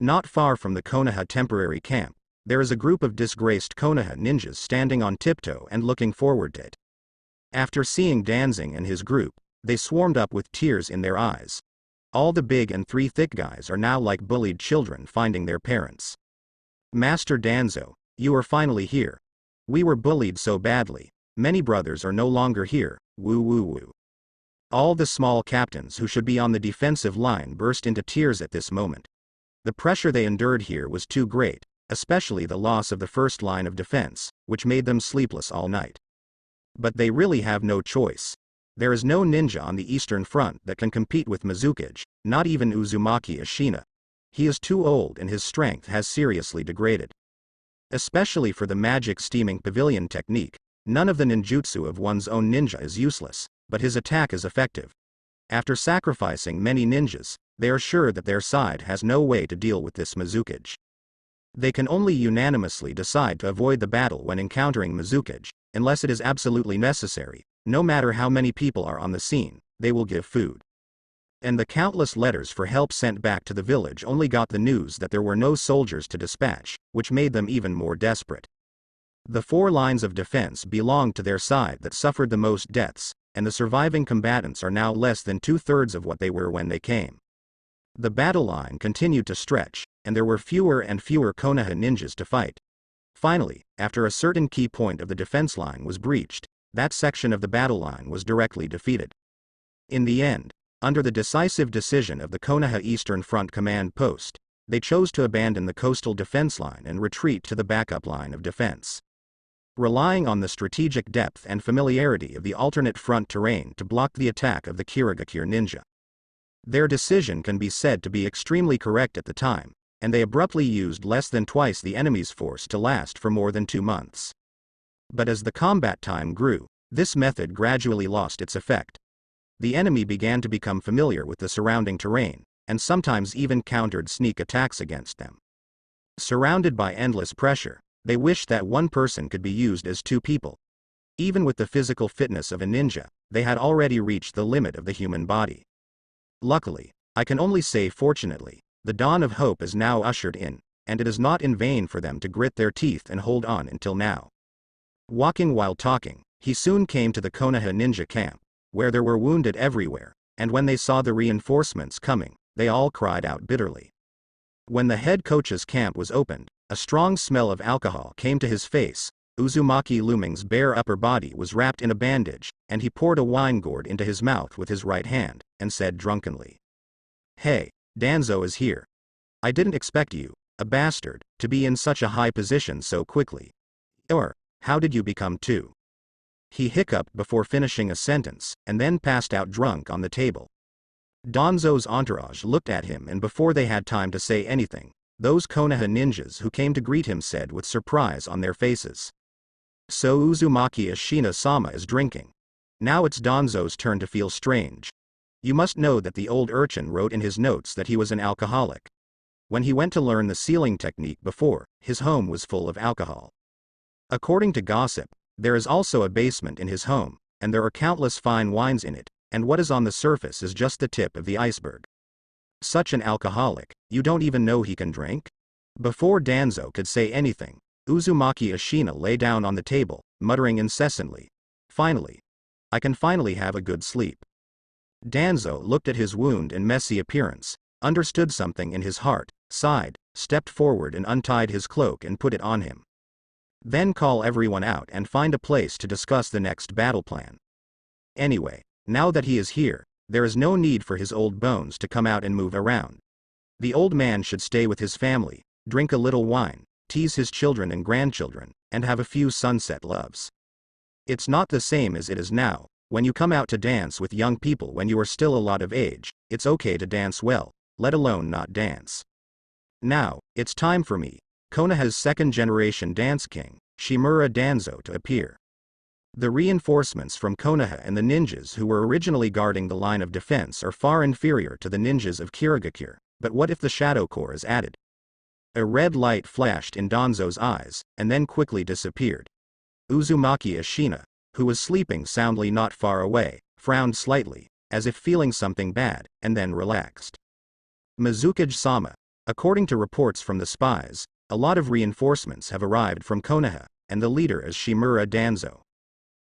Not far from the Konoha temporary camp, there is a group of disgraced Konoha ninjas standing on tiptoe and looking forward to it. After seeing Danzo and his group, they swarmed up with tears in their eyes. All the big and three thick guys are now like bullied children finding their parents. Master Danzo, you are finally here. We were bullied so badly. Many brothers are no longer here, woo woo woo. All the small captains who should be on the defensive line burst into tears at this moment. The pressure they endured here was too great, especially the loss of the first line of defense, which made them sleepless all night. But they really have no choice. There is no ninja on the Eastern Front that can compete with Mizukage, not even Uzumaki Ashina. He is too old and his strength has seriously degraded. Especially for the magic steaming pavilion technique, none of the ninjutsu of one's own ninja is useless, but his attack is effective. After sacrificing many ninjas, they are sure that their side has no way to deal with this Mizukage. They can only unanimously decide to avoid the battle when encountering Mizukage, unless it is absolutely necessary. No matter how many people are on the scene, they will give food. And the countless letters for help sent back to the village only got the news that there were no soldiers to dispatch, which made them even more desperate. The four lines of defense belonged to their side that suffered the most deaths, and the surviving combatants are now less than 2/3 of what they were when they came. The battle line continued to stretch, and there were fewer and fewer Konoha ninjas to fight. Finally, after a certain key point of the defense line was breached, that section of the battle line was directly defeated. In the end, under the decisive decision of the Konoha Eastern Front Command Post, they chose to abandon the coastal defense line and retreat to the backup line of defense. Relying on the strategic depth and familiarity of the alternate front terrain to block the attack of the Kirigakure ninja. Their decision can be said to be extremely correct at the time, and they abruptly used less than twice the enemy's force to last for more than 2 months. But as the combat time grew, this method gradually lost its effect. The enemy began to become familiar with the surrounding terrain, and sometimes even countered sneak attacks against them. Surrounded by endless pressure, they wished that one person could be used as 2 people. Even with the physical fitness of a ninja, they had already reached the limit of the human body. Luckily, I can only say fortunately, the dawn of hope is now ushered in, and it is not in vain for them to grit their teeth and hold on until now. Walking while talking, he soon came to the Konoha ninja camp, where there were wounded everywhere, and when they saw the reinforcements coming, they all cried out bitterly. When the head coach's camp was opened, a strong smell of alcohol came to his face. Uzumaki Luming's bare upper body was wrapped in a bandage, and he poured a wine gourd into his mouth with his right hand, and said drunkenly, "Hey, Danzo is here. I didn't expect you, a bastard, to be in such a high position so quickly. Or, how did you become 2? He hiccuped before finishing a sentence, and then passed out drunk on the table. Danzo's entourage looked at him, and before they had time to say anything, those Konoha ninjas who came to greet him said with surprise on their faces, "So Uzumaki Ashina-sama is drinking. Now it's Danzo's turn to feel strange. You must know that the old urchin wrote in his notes that he was an alcoholic. When he went to learn the sealing technique before, his home was full of alcohol. According to gossip, there is also a basement in his home, and there are countless fine wines in it, and what is on the surface is just the tip of the iceberg. Such an alcoholic, you don't even know he can drink?" Before Danzo could say anything, Uzumaki Ashina lay down on the table, muttering incessantly, "Finally. I can finally have a good sleep." Danzo looked at his wound and messy appearance, understood something in his heart, sighed, stepped forward and untied his cloak and put it on him. "Then call everyone out and find a place to discuss the next battle plan. Anyway, now that he is here, there is no need for his old bones to come out and move around. The old man should stay with his family, drink a little wine, tease his children and grandchildren, and have a few sunset loves. It's not the same as it is now. When you come out to dance with young people when you are still a lot of age, it's okay to dance well, let alone not dance. Now, it's time for me, Konoha's second-generation dance king, Shimura Danzo, to appear. The reinforcements from Konoha and the ninjas who were originally guarding the line of defense are far inferior to the ninjas of Kirigakure, but what if the Shadow Corps is added?" A red light flashed in Danzo's eyes, and then quickly disappeared. Uzumaki Ashina, who was sleeping soundly not far away, frowned slightly, as if feeling something bad, and then relaxed. "Mizukage-sama, According to reports from the spies, a lot of reinforcements have arrived from Konoha, and the leader is Shimura Danzo.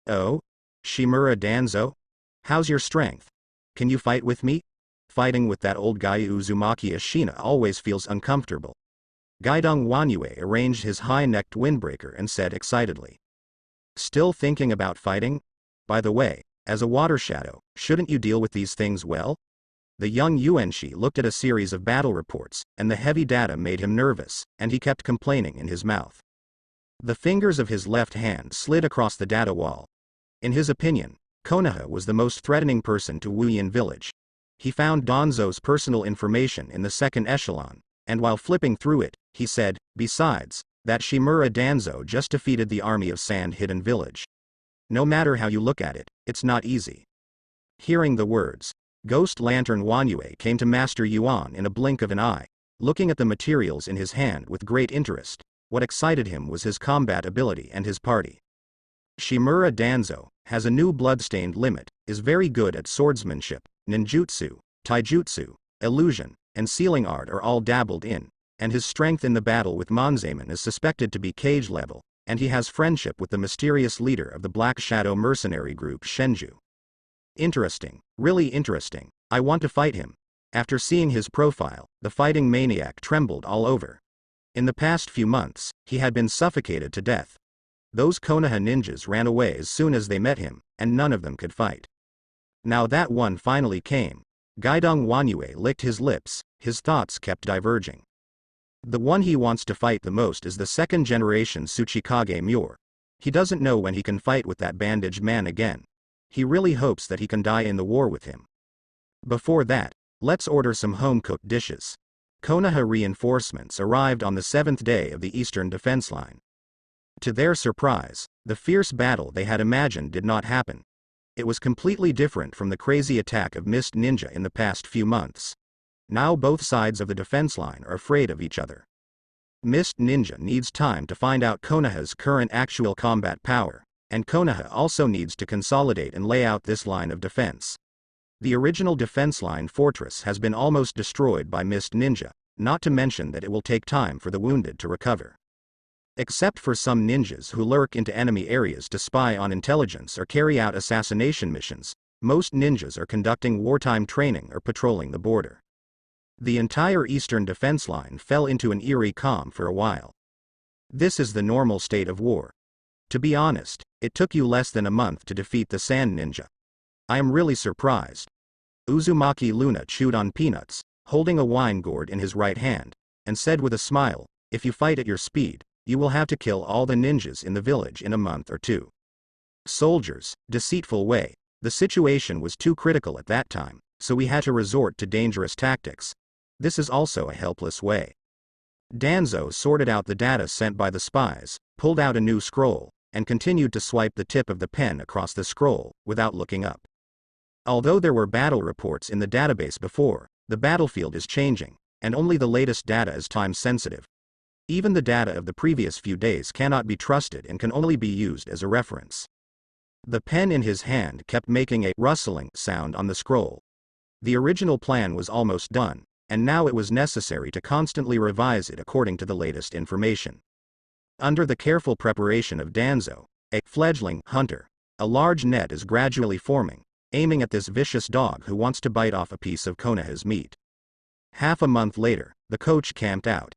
Oh? Shimura Danzo? How's your strength? Can you fight with me? Fighting with that old guy Uzumaki Ashina always feels uncomfortable. Gaidong Wanyue arranged his high-necked windbreaker and said excitedly. Still thinking about fighting? By the way, as a water shadow, shouldn't you deal with these things well? The young Yuanshi looked at a series of battle reports, and the heavy data made him nervous, and he kept complaining in his mouth. The fingers of his left hand slid across the data wall. In his opinion, Konoha was the most threatening person to Wuyin village. He found Danzo's personal information in the second echelon, and while flipping through it, he said, besides, that Shimura Danzo just defeated the army of Sand Hidden Village. No matter how you look at it, it's not easy. Hearing the words, Ghost Lantern Wanyue came to Master Yuan in a blink of an eye, looking at the materials in his hand with great interest. What excited him was his combat ability and his party. Shimura Danzo has a new blood-stained limit, is very good at swordsmanship, ninjutsu, taijutsu, illusion, and sealing art are all dabbled in, and his strength in the battle with Monzaemon is suspected to be cage level, and he has friendship with the mysterious leader of the Black Shadow mercenary group Shenju. Interesting, really interesting, I want to fight him. After seeing his profile, the fighting maniac trembled all over. In the past few months, he had been suffocated to death. Those Konoha ninjas ran away as soon as they met him, and none of them could fight. Now that one finally came. Gaidong Wanyue licked his lips, his thoughts kept diverging. The one he wants to fight the most is the second-generation Tsuchikage Mure. He doesn't know when he can fight with that bandaged man again. He really hopes that he can die in the war with him. Before that, let's order some home-cooked dishes. Konoha reinforcements arrived on the 7th day of the eastern defense line. To their surprise, the fierce battle they had imagined did not happen. It was completely different from the crazy attack of Mist Ninja in the past few months. Now both sides of the defense line are afraid of each other. Mist Ninja needs time to find out Konoha's current actual combat power, and Konoha also needs to consolidate and lay out this line of defense. The original defense line fortress has been almost destroyed by Mist Ninja, not to mention that it will take time for the wounded to recover. Except for some ninjas who lurk into enemy areas to spy on intelligence or carry out assassination missions, most ninjas are conducting wartime training or patrolling the border. The entire eastern defense line fell into an eerie calm for a while. This is the normal state of war. To be honest, it took you less than a month to defeat the Sand Ninja. I am really surprised. Uzumaki Luna chewed on peanuts, holding a wine gourd in his right hand, and said with a smile, if you fight at your speed, you will have to kill all the ninjas in the village in a month or two. Soldiers, deceitful way, the situation was too critical at that time, so we had to resort to dangerous tactics. This is also a helpless way. Danzo sorted out the data sent by the spies, pulled out a new scroll, and continued to swipe the tip of the pen across the scroll, without looking up. Although there were battle reports in the database before, the battlefield is changing, and only the latest data is time-sensitive. Even the data of the previous few days cannot be trusted and can only be used as a reference. The pen in his hand kept making a rustling sound on the scroll. The original plan was almost done, and now it was necessary to constantly revise it according to the latest information. Under the careful preparation of Danzo, a fledgling hunter, a large net is gradually forming, aiming at this vicious dog who wants to bite off a piece of Konoha's meat. Half a month later, the coach camped out.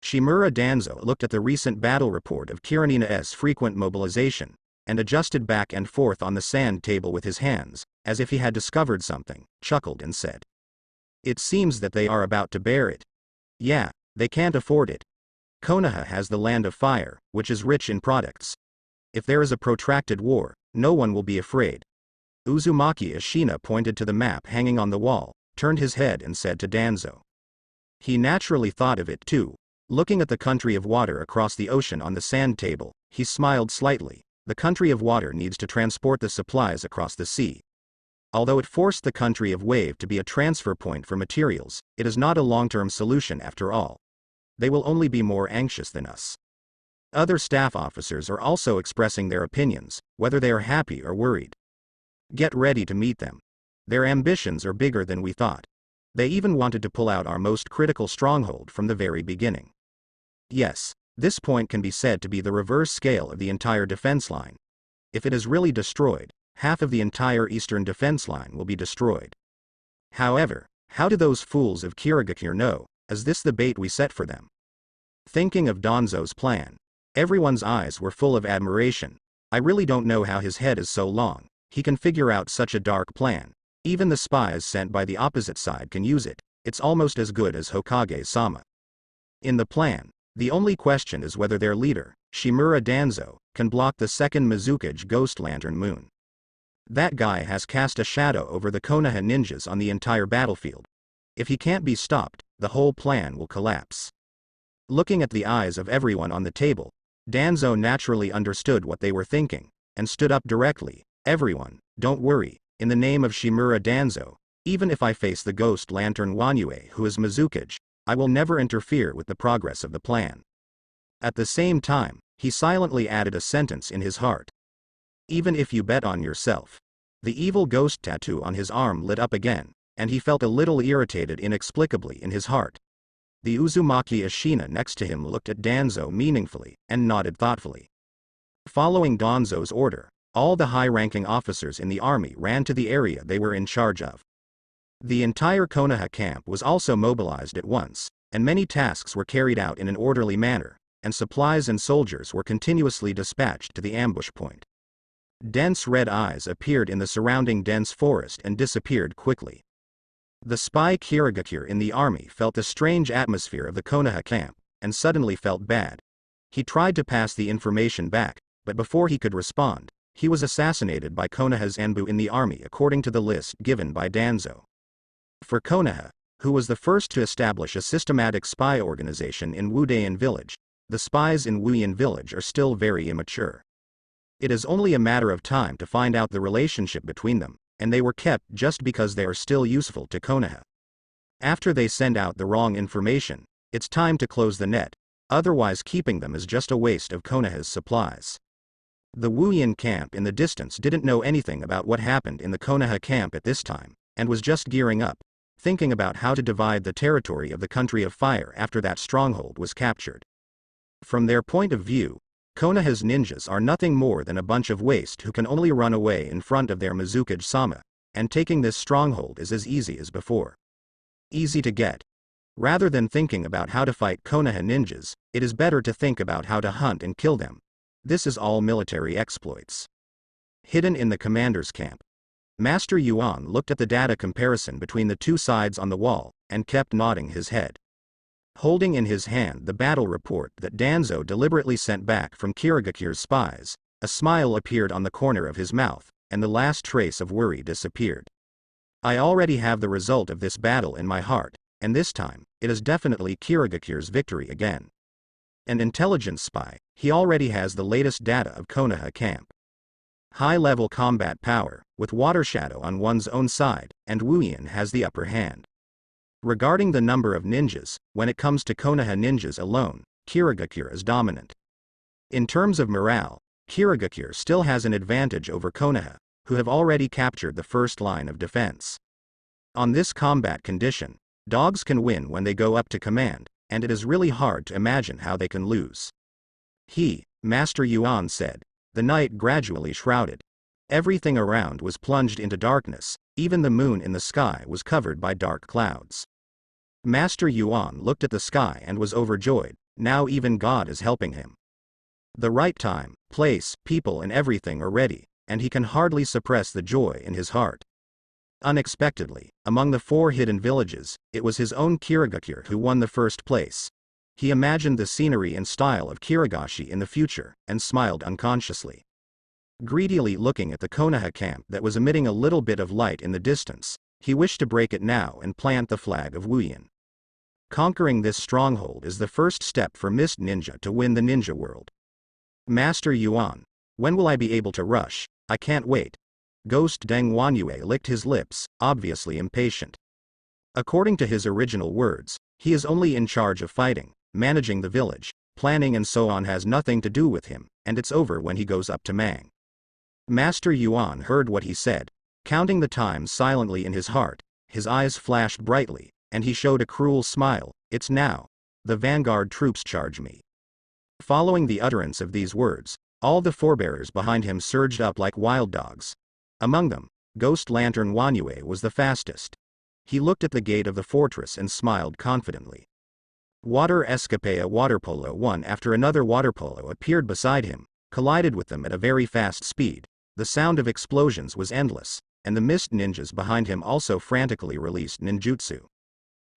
Shimura Danzo looked at the recent battle report of Kurena's frequent mobilization, and adjusted back and forth on the sand table with his hands, as if he had discovered something, chuckled and said. It seems that they are about to bear it. Yeah, they can't afford it. Konoha has the land of fire, which is rich in products. If there is a protracted war, no one will be afraid. Uzumaki Ashina pointed to the map hanging on the wall, turned his head and said to Danzo. He naturally thought of it too. Looking at the country of water across the ocean on the sand table, he smiled slightly. The country of water needs to transport the supplies across the sea. Although it forced the country of wave to be a transfer point for materials, it is not a long-term solution after all. They will only be more anxious than us. Other staff officers are also expressing their opinions, whether they are happy or worried. Get ready to meet them. Their ambitions are bigger than we thought. They even wanted to pull out our most critical stronghold from the very beginning. Yes, this point can be said to be the reverse scale of the entire defense line. If it is really destroyed, half of the entire eastern defense line will be destroyed. However, how do those fools of Kirigakure know? Is this the bait we set for them? Thinking of Danzo's plan, everyone's eyes were full of admiration. I really don't know how his head is so long. He can figure out such a dark plan. Even the spies sent by the opposite side can use it. It's almost as good as Hokage-sama. In the plan, the only question is whether their leader, Shimura Danzo, can block the second Mizukage Ghost Lantern Moon. That guy has cast a shadow over the Konoha ninjas on the entire battlefield. If he can't be stopped, the whole plan will collapse. Looking at the eyes of everyone on the table, Danzo naturally understood what they were thinking, and stood up directly. Everyone, don't worry, in the name of Shimura Danzo, even if I face the Ghost Lantern Wanyue who is Mizukage, I will never interfere with the progress of the plan. At the same time, he silently added a sentence in his heart. Even if you bet on yourself. The evil ghost tattoo on his arm lit up again, and he felt a little irritated inexplicably in his heart. The Uzumaki Ashina next to him looked at Danzo meaningfully, and nodded thoughtfully. Following Danzo's order, all the high-ranking officers in the army ran to the area they were in charge of. The entire Konoha camp was also mobilized at once, and many tasks were carried out in an orderly manner, and supplies and soldiers were continuously dispatched to the ambush point. Dense red eyes appeared in the surrounding dense forest and disappeared quickly. The spy Kirigakure in the army felt the strange atmosphere of the Konoha camp, and suddenly felt bad. He tried to pass the information back, but before he could respond, he was assassinated by Konoha's Enbu in the army according to the list given by Danzo. For Konoha, who was the first to establish a systematic spy organization in Wudayan village, the spies in Wuyan village are still very immature. It is only a matter of time to find out the relationship between them, and they were kept just because they are still useful to Konoha. After they send out the wrong information, it's time to close the net, otherwise keeping them is just a waste of Konoha's supplies. The Wuyan camp in the distance didn't know anything about what happened in the Konoha camp at this time, and was just gearing up, thinking about how to divide the territory of the Country of Fire after that stronghold was captured. From their point of view, Konoha's ninjas are nothing more than a bunch of waste who can only run away in front of their Mizukage-sama, and taking this stronghold is as easy as before. Easy to get. Rather than thinking about how to fight Konoha ninjas, it is better to think about how to hunt and kill them. This is all military exploits. Hidden in the commander's camp. Master Yuan looked at the data comparison between the two sides on the wall, and kept nodding his head. Holding in his hand the battle report that Danzo deliberately sent back from Kirigakure's spies, a smile appeared on the corner of his mouth, and the last trace of worry disappeared. I already have the result of this battle in my heart, and this time, it is definitely Kirigakure's victory again. An intelligence spy, he already has the latest data of Konoha camp. High-level combat power, with Water Shadow on one's own side, and Wuyan has the upper hand. Regarding the number of ninjas, when it comes to Konoha ninjas alone, Kirigakure is dominant. In terms of morale, Kirigakure still has an advantage over Konoha, who have already captured the first line of defense. On this combat condition, dogs can win when they go up to command, and it is really hard to imagine how they can lose. Master Yuan said. The night gradually shrouded. Everything around was plunged into darkness, even the moon in the sky was covered by dark clouds. Master Yuan looked at the sky and was overjoyed, now even God is helping him. The right time, place, people and everything are ready, and he can hardly suppress the joy in his heart. Unexpectedly, among the 4 hidden villages, it was his own Kirigakure who won the first place. He imagined the scenery and style of Kirigashi in the future, and smiled unconsciously. Greedily looking at the Konoha camp that was emitting a little bit of light in the distance, he wished to break it now and plant the flag of Wuyan. Conquering this stronghold is the first step for Mist Ninja to win the ninja world. Master Yuan, when will I be able to rush? I can't wait. Ghost Deng Wanyue licked his lips, obviously impatient. According to his original words, he is only in charge of fighting, managing the village, planning and so on has nothing to do with him, and it's over when he goes up to Mang. Master Yuan heard what he said, counting the times silently in his heart, his eyes flashed brightly, and he showed a cruel smile. It's now. The vanguard troops charge me. Following the utterance of these words, all the forebearers behind him surged up like wild dogs. Among them, Ghost Lantern Wanyue was the fastest. He looked at the gate of the fortress and smiled confidently. Water Escapea water polo, one after another water polo appeared beside him, collided with them at a very fast speed. The sound of explosions was endless, and the mist ninjas behind him also frantically released ninjutsu.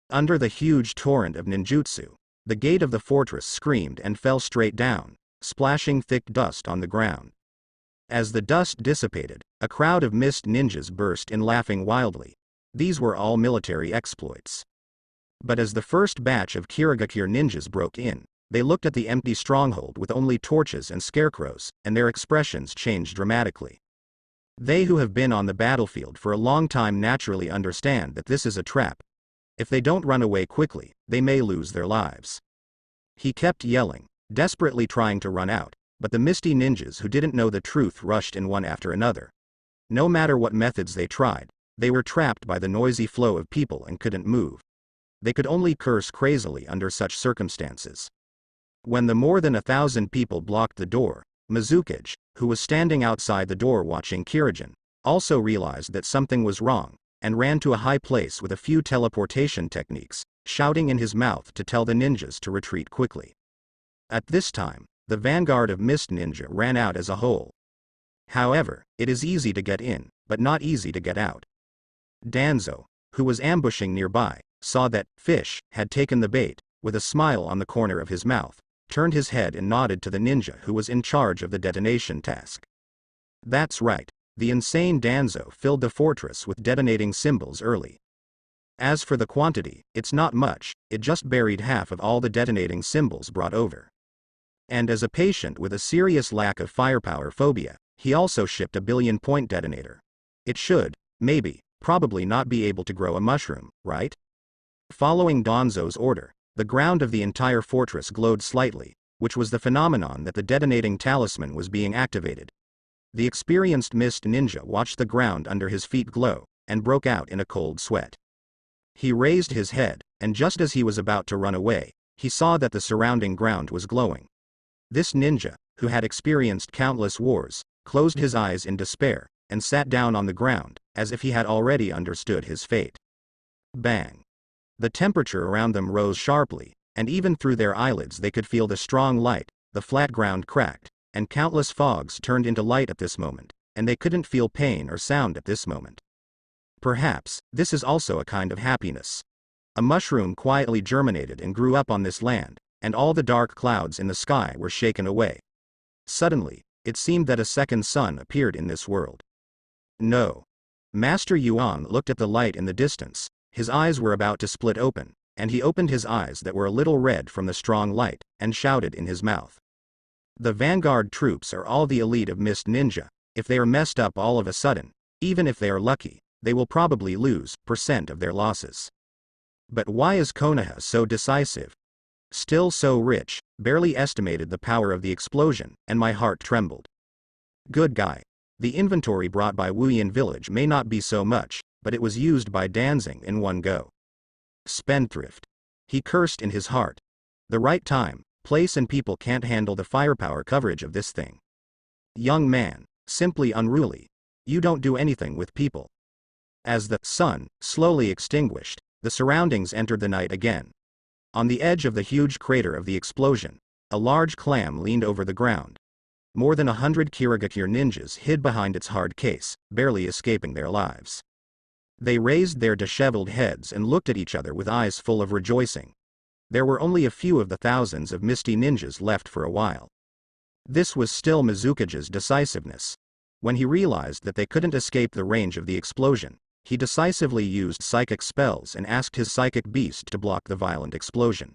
Under the huge torrent of ninjutsu, the gate of the fortress screamed and fell straight down, splashing thick dust on the ground. As the dust dissipated, a crowd of mist ninjas burst in laughing wildly. These were all military exploits. But as the first batch of Kirigakure ninjas broke in, they looked at the empty stronghold with only torches and scarecrows, and their expressions changed dramatically. They who have been on the battlefield for a long time naturally understand that this is a trap. If they don't run away quickly, they may lose their lives. He kept yelling, desperately trying to run out, but the misty ninjas who didn't know the truth rushed in one after another. No matter what methods they tried, they were trapped by the noisy flow of people and couldn't move. They could only curse crazily under such circumstances. When the more than 1,000 people blocked the door, Mizukage, who was standing outside the door watching Kirigen, also realized that something was wrong, and ran to a high place with a few teleportation techniques, shouting in his mouth to tell the ninjas to retreat quickly. At this time, the vanguard of Mist Ninja ran out as a whole. However, it is easy to get in, but not easy to get out. Danzo, who was ambushing nearby, saw that Fish had taken the bait, with a smile on the corner of his mouth, turned his head and nodded to the ninja who was in charge of the detonation task. That's right, the insane Danzo filled the fortress with detonating symbols early. As for the quantity, it's not much, it just buried half of all the detonating symbols brought over. And as a patient with a serious lack of firepower phobia, he also shipped a 1 billion-point detonator. It should, maybe, probably not be able to grow a mushroom, right? Following Danzo's order, the ground of the entire fortress glowed slightly, which was the phenomenon that the detonating talisman was being activated. The experienced mist ninja watched the ground under his feet glow, and broke out in a cold sweat. He raised his head, and just as he was about to run away, he saw that the surrounding ground was glowing. This ninja, who had experienced countless wars, closed his eyes in despair, and sat down on the ground, as if he had already understood his fate. Bang! The temperature around them rose sharply, and even through their eyelids they could feel the strong light. The flat ground cracked, and countless fogs turned into light at this moment, and they couldn't feel pain or sound at this moment. Perhaps, this is also a kind of happiness. A mushroom quietly germinated and grew up on this land, and all the dark clouds in the sky were shaken away. Suddenly, it seemed that a second sun appeared in this world. No. Master Yuan looked at the light in the distance, his eyes were about to split open, and he opened his eyes that were a little red from the strong light, and shouted in his mouth. The vanguard troops are all the elite of Mist Ninja. If they are messed up all of a sudden, even if they are lucky, they will probably lose % of their losses. But why is Konoha so decisive? Still so rich, barely estimated the power of the explosion, and my heart trembled. Good guy. The inventory brought by Wuyan village may not be so much, but it was used by Danzing in one go. Spendthrift. He cursed in his heart. The right time, place and people can't handle the firepower coverage of this thing. Young man, simply unruly. You don't do anything with people. As the sun slowly extinguished, the surroundings entered the night again. On the edge of the huge crater of the explosion, a large clam leaned over the ground. More than 100 Kirigakure ninjas hid behind its hard case, barely escaping their lives. They raised their disheveled heads and looked at each other with eyes full of rejoicing. There were only a few of the thousands of misty ninjas left for a while. This was still Mizukage's decisiveness. When he realized that they couldn't escape the range of the explosion, he decisively used psychic spells and asked his psychic beast to block the violent explosion.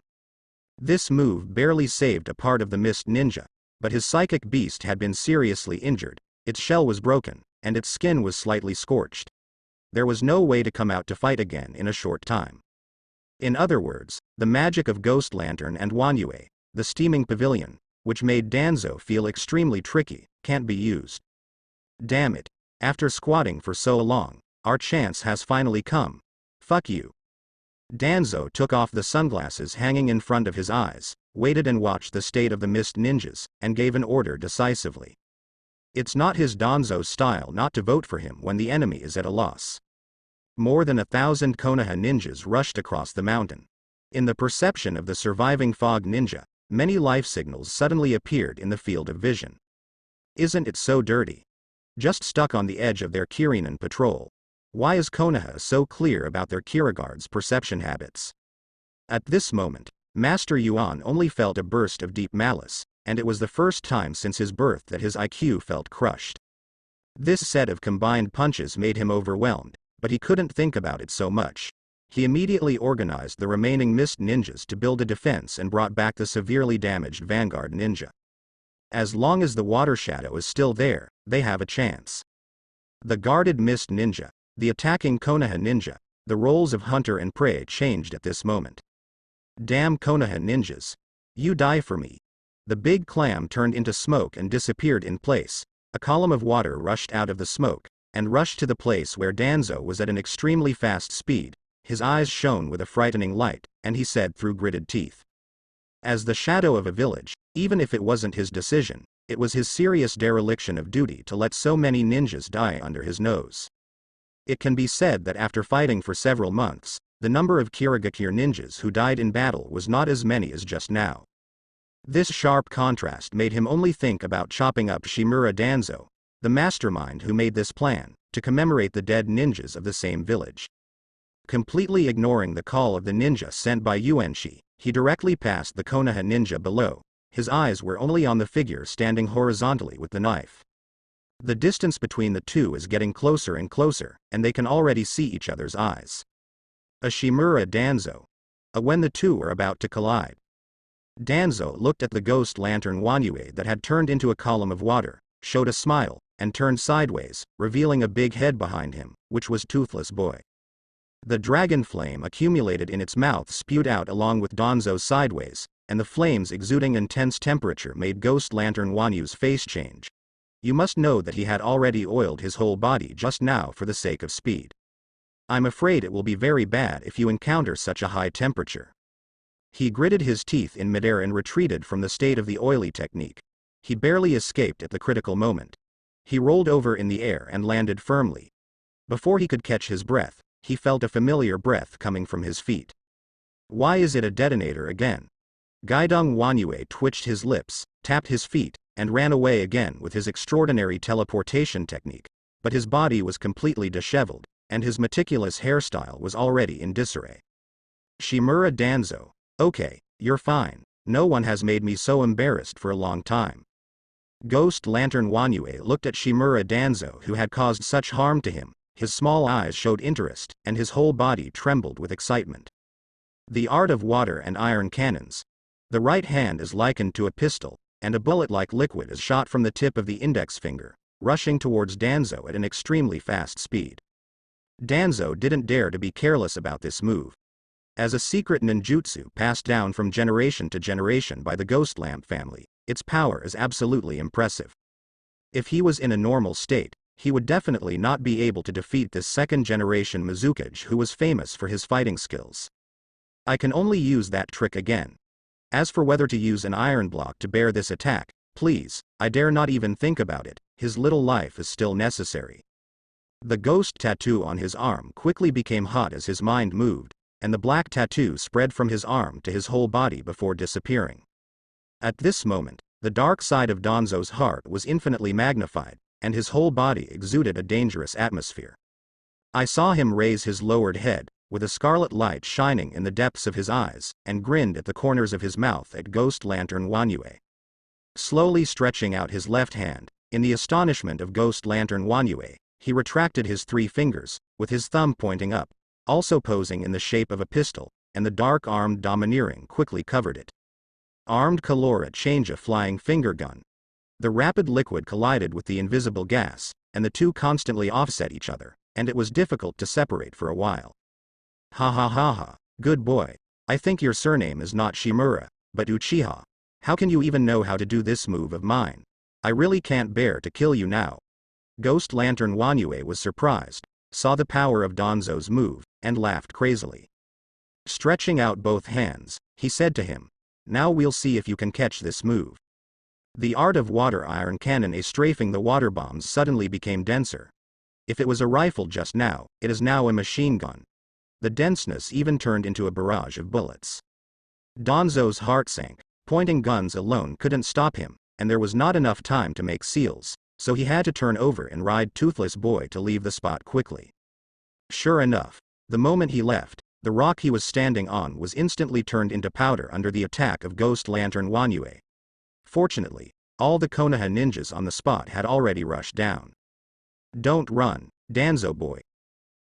This move barely saved a part of the mist ninja, but his psychic beast had been seriously injured, its shell was broken, and its skin was slightly scorched. There was no way to come out to fight again in a short time. In other words, the magic of Ghost Lantern and Wanyue, the steaming pavilion, which made Danzo feel extremely tricky, can't be used. Damn it, after squatting for so long, our chance has finally come. Fuck you. Danzo took off the sunglasses hanging in front of his eyes, waited and watched the state of the mist ninjas, and gave an order decisively. It's not his Danzo's style not to vote for him when the enemy is at a loss. More than 1,000 Konoha ninjas rushed across the mountain. In the perception of the surviving fog ninja, many life signals suddenly appeared in the field of vision. Isn't it so dirty? Just stuck on the edge of their Kirinen patrol. Why is Konoha so clear about their Kiraguard's perception habits? At this moment, Master Yuan only felt a burst of deep malice, and it was the first time since his birth that his IQ felt crushed. This set of combined punches made him overwhelmed, but he couldn't think about it so much. He immediately organized the remaining mist ninjas to build a defense and brought back the severely damaged vanguard ninja. As long as the water shadow is still there, they have a chance. The guarded mist ninja, the attacking Konoha ninja, the roles of hunter and prey changed at this moment. Damn Konoha ninjas. You die for me. The big clam turned into smoke and disappeared in place. A column of water rushed out of the smoke, and rushed to the place where Danzo was at an extremely fast speed. His eyes shone with a frightening light, and he said through gritted teeth. As the shadow of a village, even if it wasn't his decision, it was his serious dereliction of duty to let so many ninjas die under his nose. It can be said that after fighting for several months, the number of Kirigakure ninjas who died in battle was not as many as just now. This sharp contrast made him only think about chopping up Shimura Danzo, the mastermind who made this plan, to commemorate the dead ninjas of the same village. Completely ignoring the call of the ninja sent by Yuanshi, he directly passed the Konoha ninja below. His eyes were only on the figure standing horizontally with the knife. The distance between the two is getting closer and closer, and they can already see each other's eyes. A Shimura Danzo. When the two are about to collide. Danzo looked at the ghost lantern Wanyue that had turned into a column of water, showed a smile, and turned sideways, revealing a big head behind him, which was Toothless Boy. The dragon flame accumulated in its mouth spewed out along with Danzo's sideways, and the flames exuding intense temperature made Ghost Lantern Wanyu's face change. You must know that he had already oiled his whole body just now for the sake of speed. I'm afraid it will be very bad if you encounter such a high temperature. He gritted his teeth in midair and retreated from the state of the oily technique. He barely escaped at the critical moment. He rolled over in the air and landed firmly. Before he could catch his breath, he felt a familiar breath coming from his feet. Why is it a detonator again? Guidong Wanyue twitched his lips, tapped his feet, and ran away again with his extraordinary teleportation technique, but his body was completely disheveled, and his meticulous hairstyle was already in disarray. Shimura Danzo. Okay, you're fine. No one has made me so embarrassed for a long time. Ghost Lantern Wanyue looked at Shimura Danzo who had caused such harm to him. His small eyes showed interest, and his whole body trembled with excitement. The art of water and iron cannons. The right hand is likened to a pistol, and a bullet-like liquid is shot from the tip of the index finger, rushing towards Danzo at an extremely fast speed. Danzo didn't dare to be careless about this move. As a secret ninjutsu passed down from generation to generation by the Ghost Lamp family, its power is absolutely impressive. If he was in a normal state, he would definitely not be able to defeat this second-generation Mizukage who was famous for his fighting skills. I can only use that trick again. As for whether to use an iron block to bear this attack, please, I dare not even think about it. His little life is still necessary. The ghost tattoo on his arm quickly became hot as his mind moved, and the black tattoo spread from his arm to his whole body before disappearing. At this moment, the dark side of Danzo's heart was infinitely magnified, and his whole body exuded a dangerous atmosphere. I saw him raise his lowered head, with a scarlet light shining in the depths of his eyes, and grinned at the corners of his mouth at Ghost Lantern Wanyue. Slowly stretching out his left hand, in the astonishment of Ghost Lantern Wanyue, he retracted his 3 fingers, with his thumb pointing up, also posing in the shape of a pistol, and the dark-armed domineering quickly covered it. Armed Kalora change a flying finger gun. The rapid liquid collided with the invisible gas, and the two constantly offset each other, and it was difficult to separate for a while. Ha ha ha ha, good boy. I think your surname is not Shimura, but Uchiha. How can you even know how to do this move of mine? I really can't bear to kill you now. Ghost Lantern Wanyue was surprised, saw the power of Danzo's move, and laughed crazily. Stretching out both hands, he said to him, "Now we'll see if you can catch this move." The art of water iron cannon a strafing the water bombs suddenly became denser. If it was a rifle just now, it is now a machine gun. The denseness even turned into a barrage of bullets. Danzo's heart sank. Pointing guns alone couldn't stop him, and there was not enough time to make seals, so he had to turn over and ride Toothless Boy to leave the spot quickly. Sure enough, the moment he left, the rock he was standing on was instantly turned into powder under the attack of Ghost Lantern Wanyue. Fortunately, all the Konoha ninjas on the spot had already rushed down. "Don't run, Danzo boy."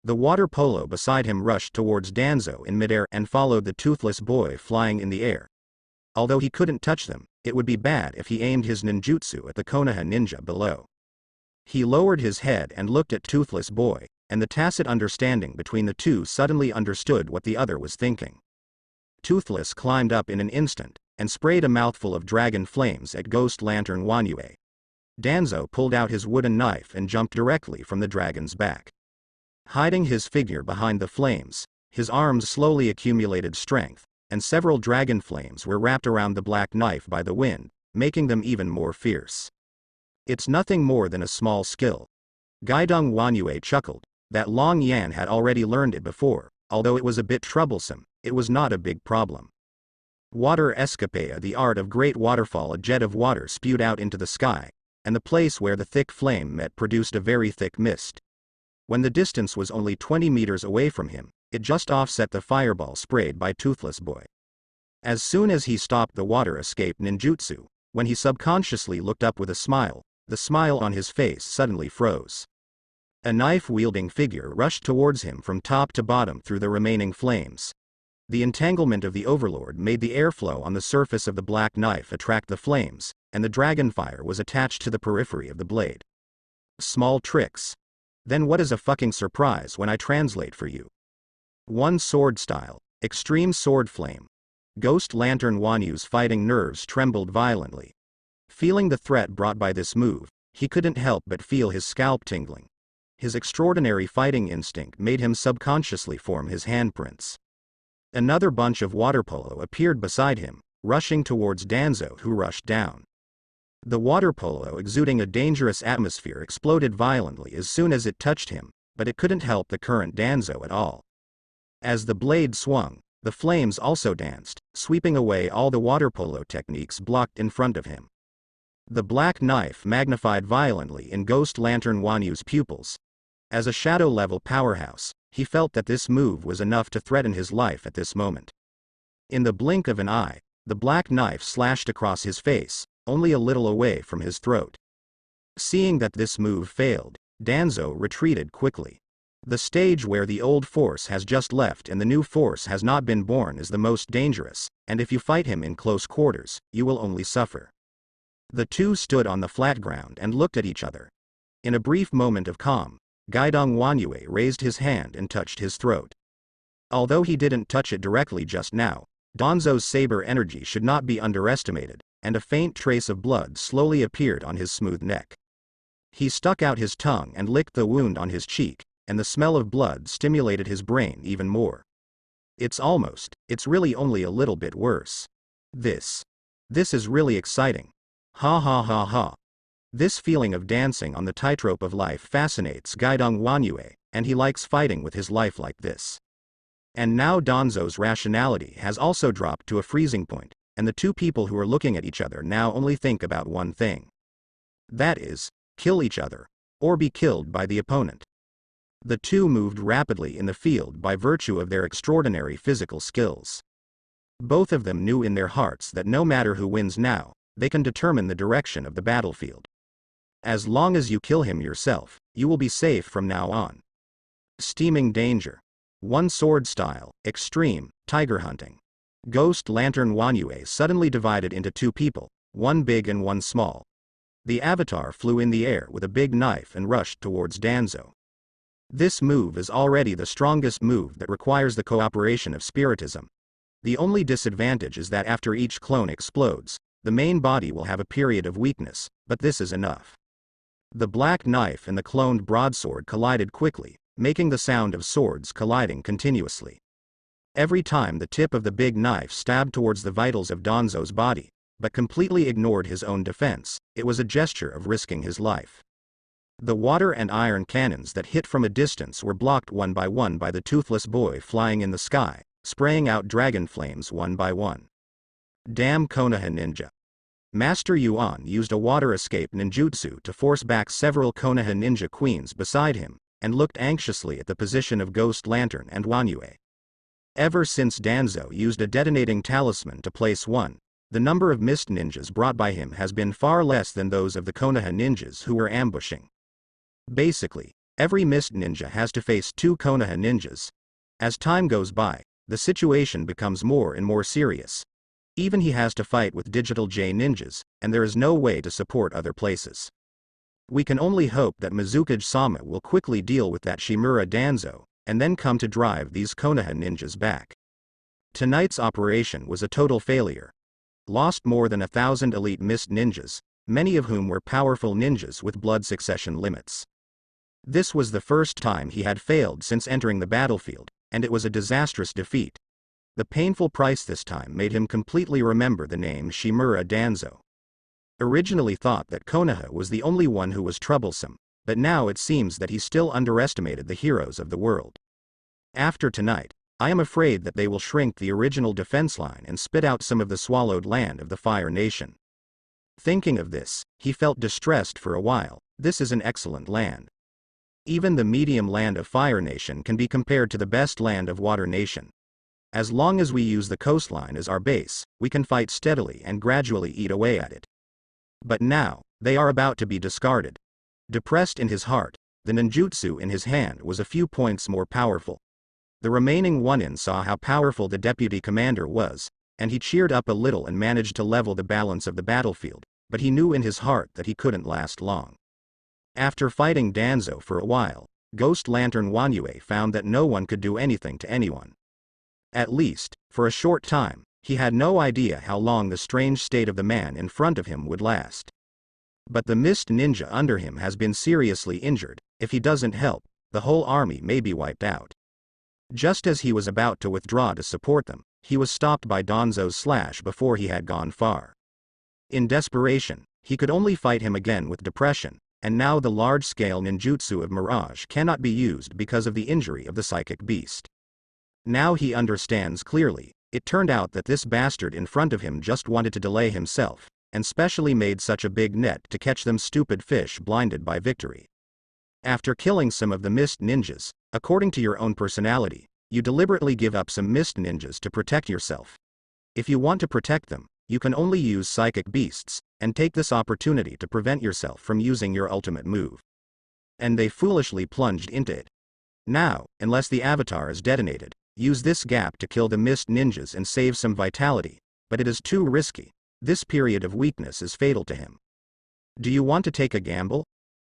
The water polo beside him rushed towards Danzo in midair and followed the Toothless Boy flying in the air. Although he couldn't touch them, it would be bad if he aimed his ninjutsu at the Konoha ninja below. He lowered his head and looked at Toothless Boy, and the tacit understanding between the two suddenly understood what the other was thinking. Toothless climbed up in an instant, and sprayed a mouthful of dragon flames at Ghost Lantern Wanyue. Danzo pulled out his wooden knife and jumped directly from the dragon's back. Hiding his figure behind the flames, his arms slowly accumulated strength, and several dragon flames were wrapped around the black knife by the wind, making them even more fierce. "It's nothing more than a small skill." Guidong Wanyue chuckled. That Long Yan had already learned it before, although it was a bit troublesome, it was not a big problem. Water escapade, the art of great waterfall. A jet of water spewed out into the sky, and the place where the thick flame met produced a very thick mist. When the distance was only 20 meters away from him, it just offset the fireball sprayed by Toothless Boy. As soon as he stopped the water escape ninjutsu, when he subconsciously looked up with a smile, the smile on his face suddenly froze. A knife-wielding figure rushed towards him from top to bottom through the remaining flames. The entanglement of the Overlord made the airflow on the surface of the black knife attract the flames, and the dragonfire was attached to the periphery of the blade. Small tricks. Then what is a fucking surprise when I translate for you? One sword style, extreme sword flame. Ghost Lantern Wanyu's fighting nerves trembled violently. Feeling the threat brought by this move, he couldn't help but feel his scalp tingling. His extraordinary fighting instinct made him subconsciously form his handprints. Another bunch of water polo appeared beside him, rushing towards Danzo, who rushed down. The water polo, exuding a dangerous atmosphere, exploded violently as soon as it touched him, but it couldn't help the current Danzo at all. As the blade swung, the flames also danced, sweeping away all the water polo techniques blocked in front of him. The black knife magnified violently in Ghost Lantern Wanyu's pupils. As a shadow-level powerhouse, he felt that this move was enough to threaten his life at this moment. In the blink of an eye, the black knife slashed across his face, only a little away from his throat. Seeing that this move failed, Danzo retreated quickly. The stage where the old force has just left and the new force has not been born is the most dangerous, and if you fight him in close quarters, you will only suffer. The two stood on the flat ground and looked at each other. In a brief moment of calm, Guidong Wanyue raised his hand and touched his throat. Although he didn't touch it directly just now, Danzo's saber energy should not be underestimated, and a faint trace of blood slowly appeared on his smooth neck. He stuck out his tongue and licked the wound on his cheek, and the smell of blood stimulated his brain even more. It's really only a little bit worse. This is really exciting. Ha ha ha ha. This feeling of dancing on the tightrope of life fascinates Guidong Wanyue, and he likes fighting with his life like this. And now Danzo's rationality has also dropped to a freezing point, and the two people who are looking at each other now only think about one thing. That is, kill each other, or be killed by the opponent. The two moved rapidly in the field by virtue of their extraordinary physical skills. Both of them knew in their hearts that no matter who wins now, they can determine the direction of the battlefield. As long as you kill him yourself, you will be safe from now on. Steaming danger. One sword style, extreme, tiger hunting. Ghost Lantern Wanyue suddenly divided into two people, one big and one small. The avatar flew in the air with a big knife and rushed towards Danzo. This move is already the strongest move that requires the cooperation of spiritism. The only disadvantage is that after each clone explodes, the main body will have a period of weakness, but this is enough. The black knife and the cloned broadsword collided quickly, making the sound of swords colliding continuously. Every time the tip of the big knife stabbed towards the vitals of Danzo's body, but completely ignored his own defense, it was a gesture of risking his life. The water and iron cannons that hit from a distance were blocked one by one by the toothless boy flying in the sky, spraying out dragon flames one by one. Damn Konoha ninja. Master Yuan used a water escape ninjutsu to force back several Konoha ninja queens beside him, and looked anxiously at the position of Ghost Lantern and Wanyue. Ever since Danzo used a detonating talisman to place one, the number of mist ninjas brought by him has been far less than those of the Konoha ninjas who were ambushing. Basically, every mist ninja has to face two Konoha ninjas. As time goes by, the situation becomes more and more serious. Even he has to fight with digital J ninjas, and there is no way to support other places. We can only hope that Mizukage-sama will quickly deal with that Shimura Danzo, and then come to drive these Konoha ninjas back. Tonight's operation was a total failure. Lost more than 1,000 elite mist ninjas, many of whom were powerful ninjas with blood succession limits. This was the first time he had failed since entering the battlefield, and it was a disastrous defeat. The painful price this time made him completely remember the name Shimura Danzo. Originally thought that Konoha was the only one who was troublesome, but now it seems that he still underestimated the heroes of the world. After tonight, I am afraid that they will shrink the original defense line and spit out some of the swallowed land of the Fire Nation. Thinking of this, he felt distressed for a while. This is an excellent land. Even the medium land of Fire Nation can be compared to the best land of Water Nation. As long as we use the coastline as our base, we can fight steadily and gradually eat away at it. But now, they are about to be discarded. Depressed in his heart, the ninjutsu in his hand was a few points more powerful. The remaining one-in saw how powerful the deputy commander was, and he cheered up a little and managed to level the balance of the battlefield, but he knew in his heart that he couldn't last long. After fighting Danzo for a while, Ghost Lantern Wanyue found that no one could do anything to anyone. At least, for a short time, he had no idea how long the strange state of the man in front of him would last. But the mist ninja under him has been seriously injured. If he doesn't help, the whole army may be wiped out. Just as he was about to withdraw to support them, he was stopped by Danzo's slash before he had gone far. In desperation, he could only fight him again with depression, and now the large-scale ninjutsu of Mirage cannot be used because of the injury of the psychic beast. Now he understands clearly. It turned out that this bastard in front of him just wanted to delay himself, and specially made such a big net to catch them stupid fish blinded by victory. After killing some of the mist ninjas, according to your own personality, you deliberately give up some mist ninjas to protect yourself. If you want to protect them, you can only use psychic beasts, and take this opportunity to prevent yourself from using your ultimate move. And they foolishly plunged into it. Now, unless the avatar is detonated, use this gap to kill the mist ninjas and save some vitality, but it is too risky. This period of weakness is fatal to him. Do you want to take a gamble?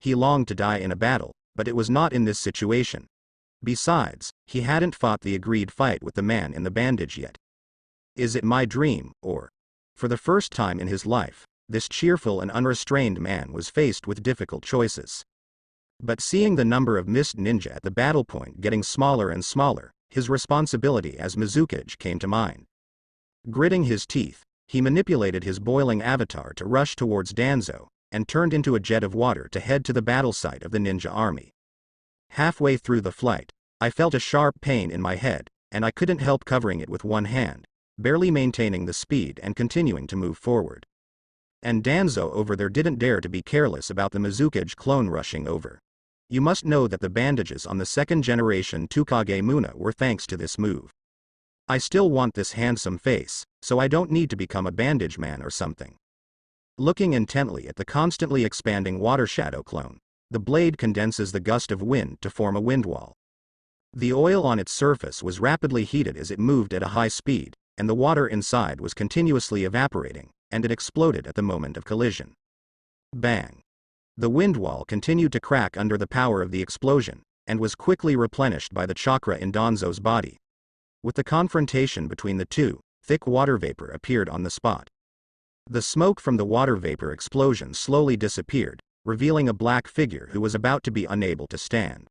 He longed to die in a battle, but it was not in this situation. Besides, he hadn't fought the agreed fight with the man in the bandage yet. Is it my dream, or? For the first time in his life, this cheerful and unrestrained man was faced with difficult choices. But seeing the number of mist ninja at the battle point getting smaller and smaller, his responsibility as Mizukage came to mind. Gritting his teeth, he manipulated his boiling avatar to rush towards Danzo, and turned into a jet of water to head to the battle site of the ninja army. Halfway through the flight, I felt a sharp pain in my head, and I couldn't help covering it with one hand, barely maintaining the speed and continuing to move forward. And Danzo over there didn't dare to be careless about the Mizukage clone rushing over. You must know that the bandages on the second generation Tukage Muna were thanks to this move. I still want this handsome face, so I don't need to become a bandage man or something. Looking intently at the constantly expanding water shadow clone, the blade condenses the gust of wind to form a wind wall. The oil on its surface was rapidly heated as it moved at a high speed, and the water inside was continuously evaporating, and it exploded at the moment of collision. Bang! The wind wall continued to crack under the power of the explosion, and was quickly replenished by the chakra in Danzo's body. With the confrontation between the two, thick water vapor appeared on the spot. The smoke from the water vapor explosion slowly disappeared, revealing a black figure who was about to be unable to stand.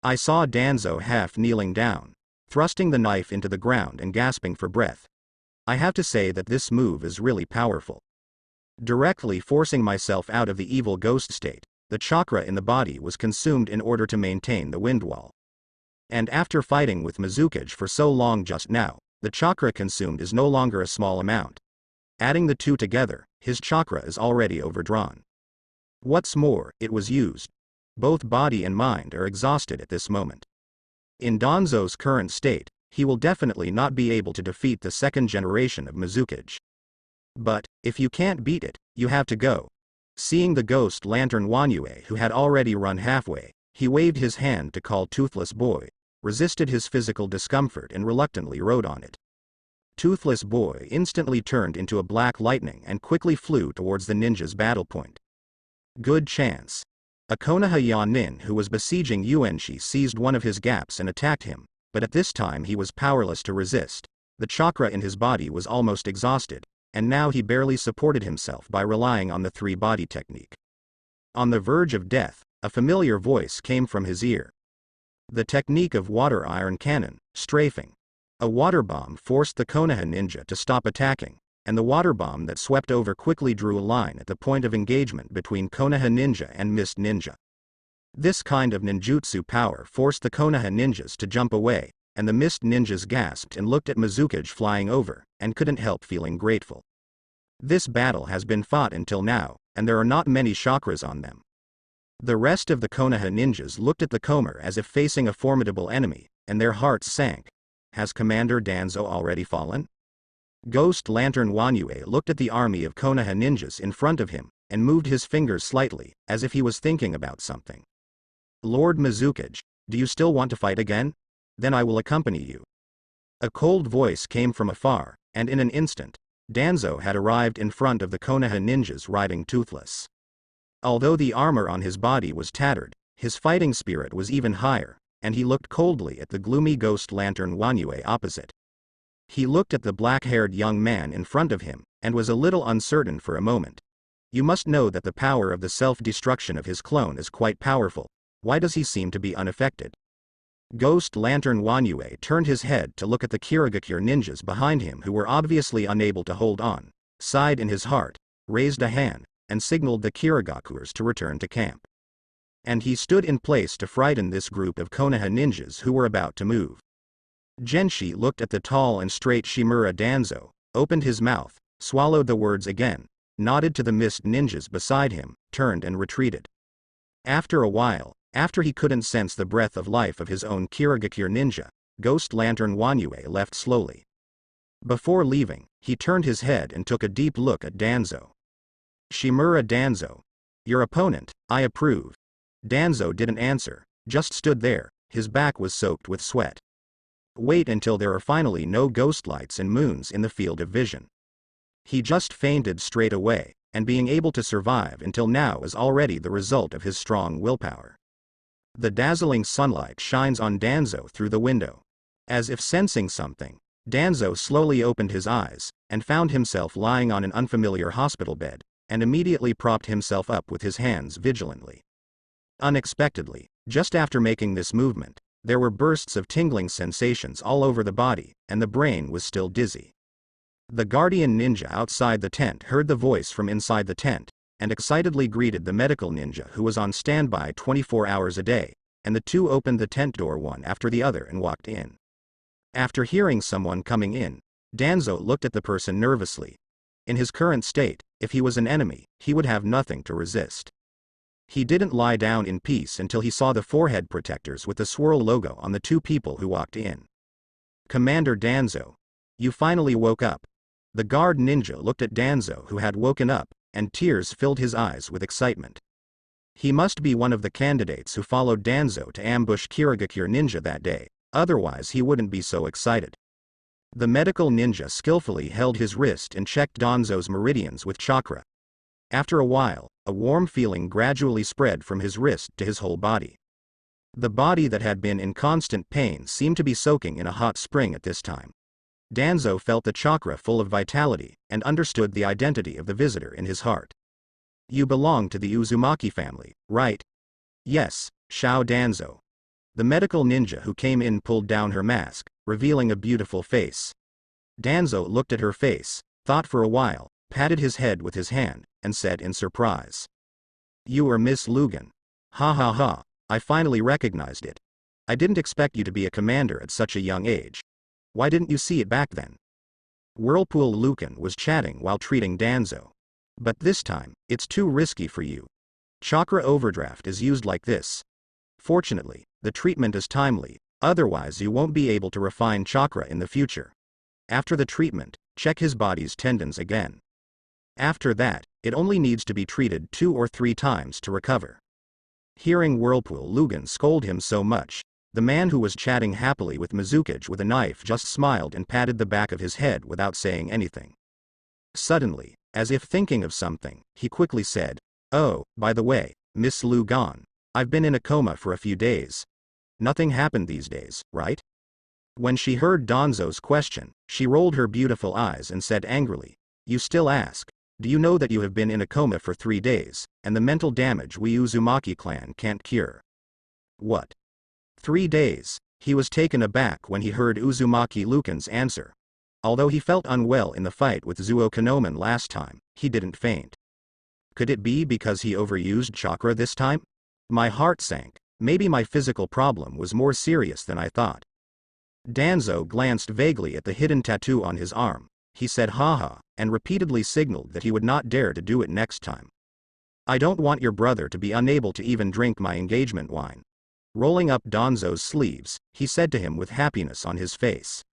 I saw Danzo half kneeling down, thrusting the knife into the ground and gasping for breath. I have to say that this move is really powerful. Directly forcing myself out of the evil ghost state, the chakra in the body was consumed in order to maintain the wind wall. And after fighting with Mizukage for so long just now, the chakra consumed is no longer a small amount. Adding the two together, his chakra is already overdrawn. What's more, it was used. Both body and mind are exhausted at this moment. In Danzo's current state, he will definitely not be able to defeat the second generation of Mizukage. But, if you can't beat it, you have to go. Seeing the ghost lantern Wanyue who had already run halfway, he waved his hand to call Toothless Boy, resisted his physical discomfort and reluctantly rode on it. Toothless Boy instantly turned into a black lightning and quickly flew towards the ninja's battle point. Good chance. A Konoha Yanin who was besieging Yuanshi seized one of his gaps and attacked him, but at this time he was powerless to resist. The chakra in his body was almost exhausted, and now he barely supported himself by relying on the three-body technique. On the verge of death, a familiar voice came from his ear. The technique of water iron cannon, strafing. A water bomb forced the Konoha ninja to stop attacking, and the water bomb that swept over quickly drew a line at the point of engagement between Konoha ninja and Mist ninja. This kind of ninjutsu power forced the Konoha ninjas to jump away, and the Mist ninjas gasped and looked at Mizukage flying over, and couldn't help feeling grateful. This battle has been fought until now, and there are not many chakras on them. The rest of the Konoha ninjas looked at the Komer as if facing a formidable enemy, and their hearts sank. Has Commander Danzo already fallen? Ghost Lantern Wanyue looked at the army of Konoha ninjas in front of him, and moved his fingers slightly, as if he was thinking about something. Lord Mizukage, do you still want to fight again? Then I will accompany you. A cold voice came from afar, and in an instant, Danzo had arrived in front of the Konoha ninjas riding Toothless. Although the armor on his body was tattered, his fighting spirit was even higher, and he looked coldly at the gloomy Ghost Lantern Wanyue opposite. He looked at the black-haired young man in front of him, and was a little uncertain for a moment. You must know that the power of the self-destruction of his clone is quite powerful. Why does he seem to be unaffected? Ghost Lantern Wanyue turned his head to look at the Kirigakure ninjas behind him who were obviously unable to hold on, sighed in his heart, raised a hand, and signaled the Kirigakures to return to camp. And he stood in place to frighten this group of Konoha ninjas who were about to move. Genshi looked at the tall and straight Shimura Danzo, opened his mouth, swallowed the words again, nodded to the Mist ninjas beside him, turned and retreated. After a while, after he couldn't sense the breath of life of his own Kirigakure ninja, Ghost Lantern Wanyue left slowly. Before leaving, he turned his head and took a deep look at Danzo. Shimura Danzo. Your opponent, I approve. Danzo didn't answer, just stood there, his back was soaked with sweat. Wait until there are finally no ghost lights and moons in the field of vision. He just fainted straight away, and being able to survive until now is already the result of his strong willpower. The dazzling sunlight shines on Danzo through the window. As if sensing something, Danzo slowly opened his eyes, and found himself lying on an unfamiliar hospital bed, and immediately propped himself up with his hands vigilantly. Unexpectedly, just after making this movement, there were bursts of tingling sensations all over the body, and the brain was still dizzy. The guardian ninja outside the tent heard the voice from inside the tent, and excitedly greeted the medical ninja who was on standby 24 hours a day, and the two opened the tent door one after the other and walked in. After hearing someone coming in, Danzo looked at the person nervously. In his current state, if he was an enemy, he would have nothing to resist. He didn't lie down in peace until he saw the forehead protectors with the swirl logo on the two people who walked in. Commander Danzo. You finally woke up. The guard ninja looked at Danzo who had woken up, and tears filled his eyes with excitement. He must be one of the candidates who followed Danzo to ambush Kirigakure ninja that day, otherwise he wouldn't be so excited. The medical ninja skillfully held his wrist and checked Danzo's meridians with chakra. After a while, a warm feeling gradually spread from his wrist to his whole body. The body that had been in constant pain seemed to be soaking in a hot spring at this time. Danzo felt the chakra full of vitality, and understood the identity of the visitor in his heart. You belong to the Uzumaki family, right? Yes, Shao Danzo. The medical ninja who came in pulled down her mask, revealing a beautiful face. Danzo looked at her face, thought for a while, patted his head with his hand, and said in surprise. "You are Miss Lugan. Ha ha ha, I finally recognized it. I didn't expect you to be a commander at such a young age. Why didn't you see it back then?" Whirlpool Lucan was chatting while treating Danzo. "But this time, it's too risky for you. Chakra overdraft is used like this. Fortunately, the treatment is timely, otherwise you won't be able to refine chakra in the future. After the treatment, check his body's tendons again. After that, it only needs to be treated 2 or 3 times to recover." Hearing Whirlpool Lugan scold him so much, the man who was chatting happily with Mizukage with a knife just smiled and patted the back of his head without saying anything. Suddenly, as if thinking of something, he quickly said, "Oh, by the way, Miss Lugan, I've been in a coma for a few days. Nothing happened these days, right?" When she heard Danzo's question, she rolled her beautiful eyes and said angrily, "You still ask? Do you know that you have been in a coma for 3 days, and the mental damage we Uzumaki clan can't cure?" "What? 3 days?" He was taken aback when he heard Uzumaki Lucan's answer. Although he felt unwell in the fight with Zuo Konoman last time, he didn't faint. Could it be because he overused chakra this time? My heart sank. Maybe my physical problem was more serious than I thought. Danzo glanced vaguely at the hidden tattoo on his arm. He said haha, and repeatedly signaled that he would not dare to do it next time. "I don't want your brother to be unable to even drink my engagement wine." Rolling up Danzo's sleeves, he said to him with happiness on his face.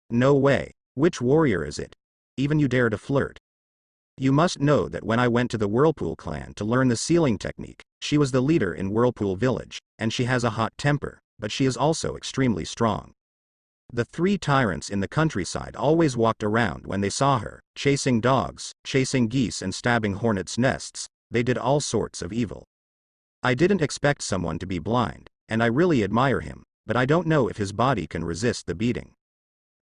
"No way. Which warrior is it? Even you dare to flirt? You must know that when I went to the Whirlpool clan to learn the sealing technique, she was the leader in Whirlpool village, and she has a hot temper, but she is also extremely strong. The 3 tyrants in the countryside always walked around when they saw her, chasing dogs, chasing geese and stabbing hornets' nests. They did all sorts of evil. I didn't expect someone to be blind, and I really admire him, but I don't know if his body can resist the beating."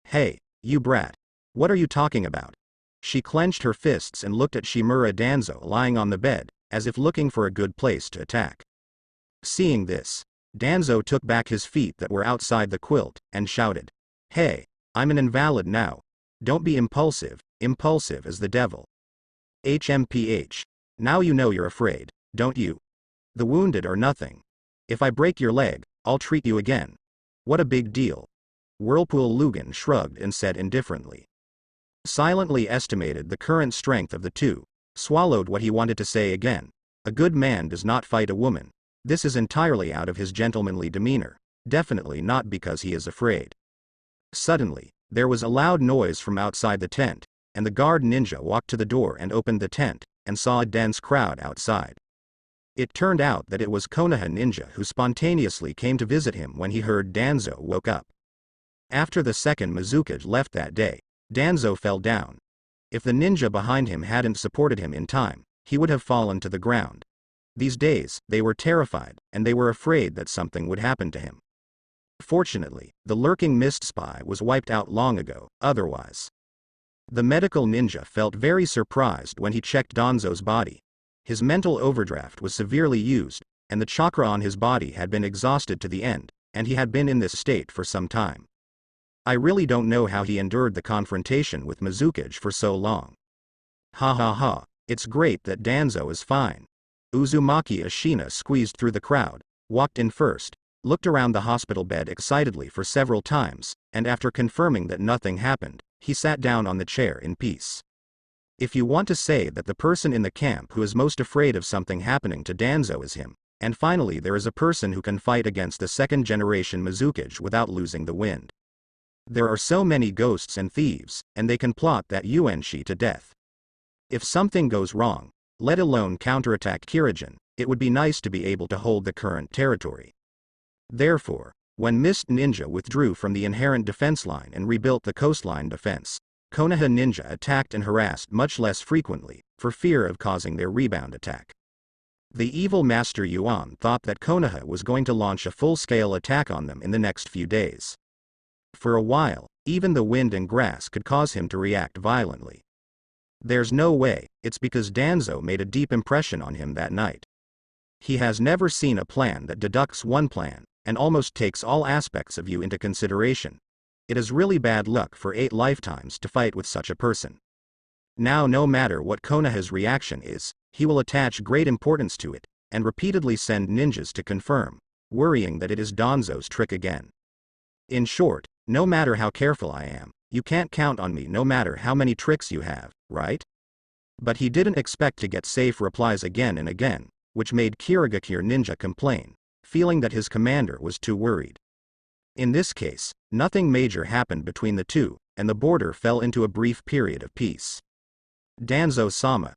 "Hey, you brat. What are you talking about?" She clenched her fists and looked at Shimura Danzo lying on the bed, as if looking for a good place to attack. Seeing this, Danzo took back his feet that were outside the quilt, and shouted, "Hey, I'm an invalid now. Don't be impulsive as the devil. HMPH. Now you know you're afraid, don't you? The wounded are nothing. If I break your leg, I'll treat you again. What a big deal." Whirlpool Lugan shrugged and said indifferently. Silently estimated the current strength of the two, swallowed what he wanted to say again. A good man does not fight a woman. This is entirely out of his gentlemanly demeanor, definitely not because he is afraid. Suddenly, there was a loud noise from outside the tent, and the guard ninja walked to the door and opened the tent, and saw a dense crowd outside. It turned out that it was Konoha ninja who spontaneously came to visit him when he heard Danzo woke up. After the second Mizukage left that day, Danzo fell down. If the ninja behind him hadn't supported him in time, he would have fallen to the ground. These days, they were terrified, and they were afraid that something would happen to him. Fortunately, the lurking mist spy was wiped out long ago, otherwise. The medical ninja felt very surprised when he checked Danzo's body. His mental overdraft was severely used, and the chakra on his body had been exhausted to the end, and he had been in this state for some time. I really don't know how he endured the confrontation with Mizukage for so long. Ha ha ha, it's great that Danzo is fine. Uzumaki Ashina squeezed through the crowd, walked in first, looked around the hospital bed excitedly for several times, and after confirming that nothing happened, he sat down on the chair in peace. If you want to say that the person in the camp who is most afraid of something happening to Danzo is him, and finally there is a person who can fight against the second-generation Mizukage without losing the wind. There are so many ghosts and thieves, and they can plot that Yuenshi to death. If something goes wrong, let alone counterattack Kirijin, it would be nice to be able to hold the current territory. Therefore, when Mist Ninja withdrew from the inherent defense line and rebuilt the coastline defense, Konoha Ninja attacked and harassed much less frequently, for fear of causing their rebound attack. The evil Master Yuan thought that Konoha was going to launch a full-scale attack on them in the next few days. For a while, even the wind and grass could cause him to react violently. There's no way, it's because Danzo made a deep impression on him that night. He has never seen a plan that deducts one plan, and almost takes all aspects of you into consideration. It is really bad luck for 8 lifetimes to fight with such a person. Now no matter what Konoha's reaction is, he will attach great importance to it, and repeatedly send ninjas to confirm, worrying that it is Danzo's trick again. In short, no matter how careful I am, you can't count on me no matter how many tricks you have, right? But he didn't expect to get safe replies again and again, which made Kirigakure Ninja complain, feeling that his commander was too worried. In this case, nothing major happened between the two, and the border fell into a brief period of peace. Danzo-sama.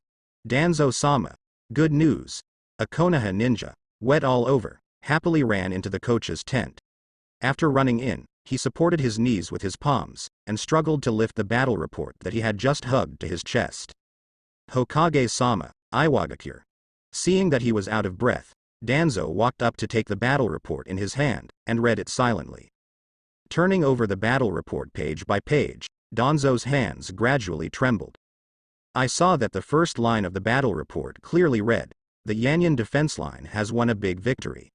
Danzo-sama. Good news. A Konoha ninja, wet all over, happily ran into the coach's tent. After running in, he supported his knees with his palms, and struggled to lift the battle report that he had just hugged to his chest. Hokage-sama, Iwagakure. Seeing that he was out of breath, Danzo walked up to take the battle report in his hand, and read it silently. Turning over the battle report page by page, Danzo's hands gradually trembled. I saw that the first line of the battle report clearly read, "The Yanyan defense line has won a big victory."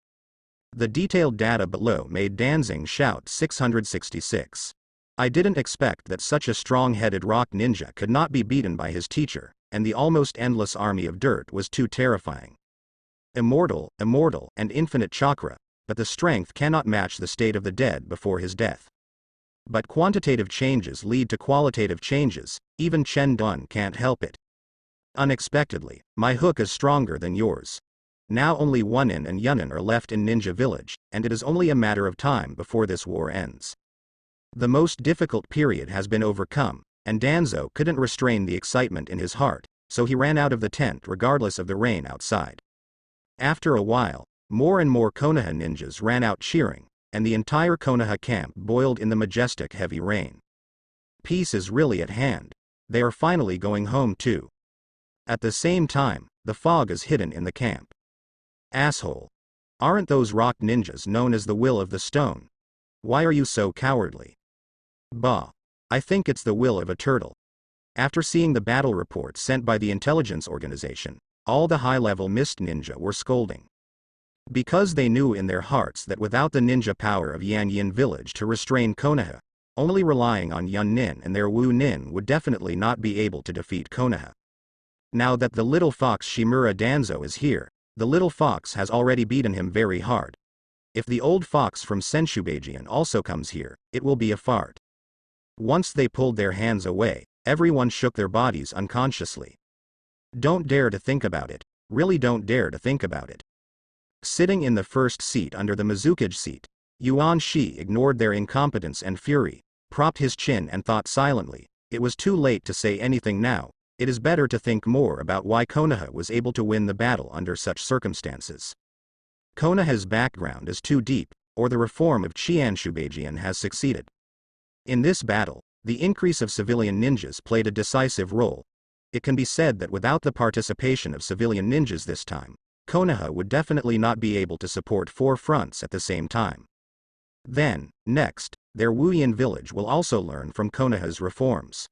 The detailed data below made Danzing shout 666. I didn't expect that such a strong-headed rock ninja could not be beaten by his teacher, and the almost endless army of dirt was too terrifying. Immortal, and infinite chakra, but the strength cannot match the state of the dead before his death. But quantitative changes lead to qualitative changes, even Chen Dun can't help it. Unexpectedly, my hook is stronger than yours. Now only Onin and Yunin are left in Ninja Village, and it is only a matter of time before this war ends. The most difficult period has been overcome, and Danzo couldn't restrain the excitement in his heart, so he ran out of the tent regardless of the rain outside. After a while, more and more Konoha ninjas ran out cheering, and the entire Konoha camp boiled in the majestic heavy rain. Peace is really at hand. They are finally going home too. At the same time, the fog is hidden in the camp. Asshole. Aren't those rock ninjas known as the Will of the Stone? Why are you so cowardly? Bah. I think it's the will of a turtle. After seeing the battle report sent by the intelligence organization, all the high-level mist ninja were scolding. Because they knew in their hearts that without the ninja power of Yanyan village to restrain Konoha, only relying on Yun Nin and their Wu Nin would definitely not be able to defeat Konoha. Now that the little fox Shimura Danzo is here, the little fox has already beaten him very hard. If the old fox from Senshubajian also comes here, it will be a fart. Once they pulled their hands away, everyone shook their bodies unconsciously. Don't dare to think about it, really don't dare to think about it. Sitting in the first seat under the Mizukage seat, Yuan Shi ignored their incompetence and fury, propped his chin and thought silently. It was too late to say anything now. It is better to think more about why Konoha was able to win the battle under such circumstances. Konoha's background is too deep, or the reform of Qianshubajian has succeeded. In this battle, the increase of civilian ninjas played a decisive role. It can be said that without the participation of civilian ninjas this time, Konoha would definitely not be able to support 4 fronts at the same time. Then, next, their Wuyin village will also learn from Konoha's reforms.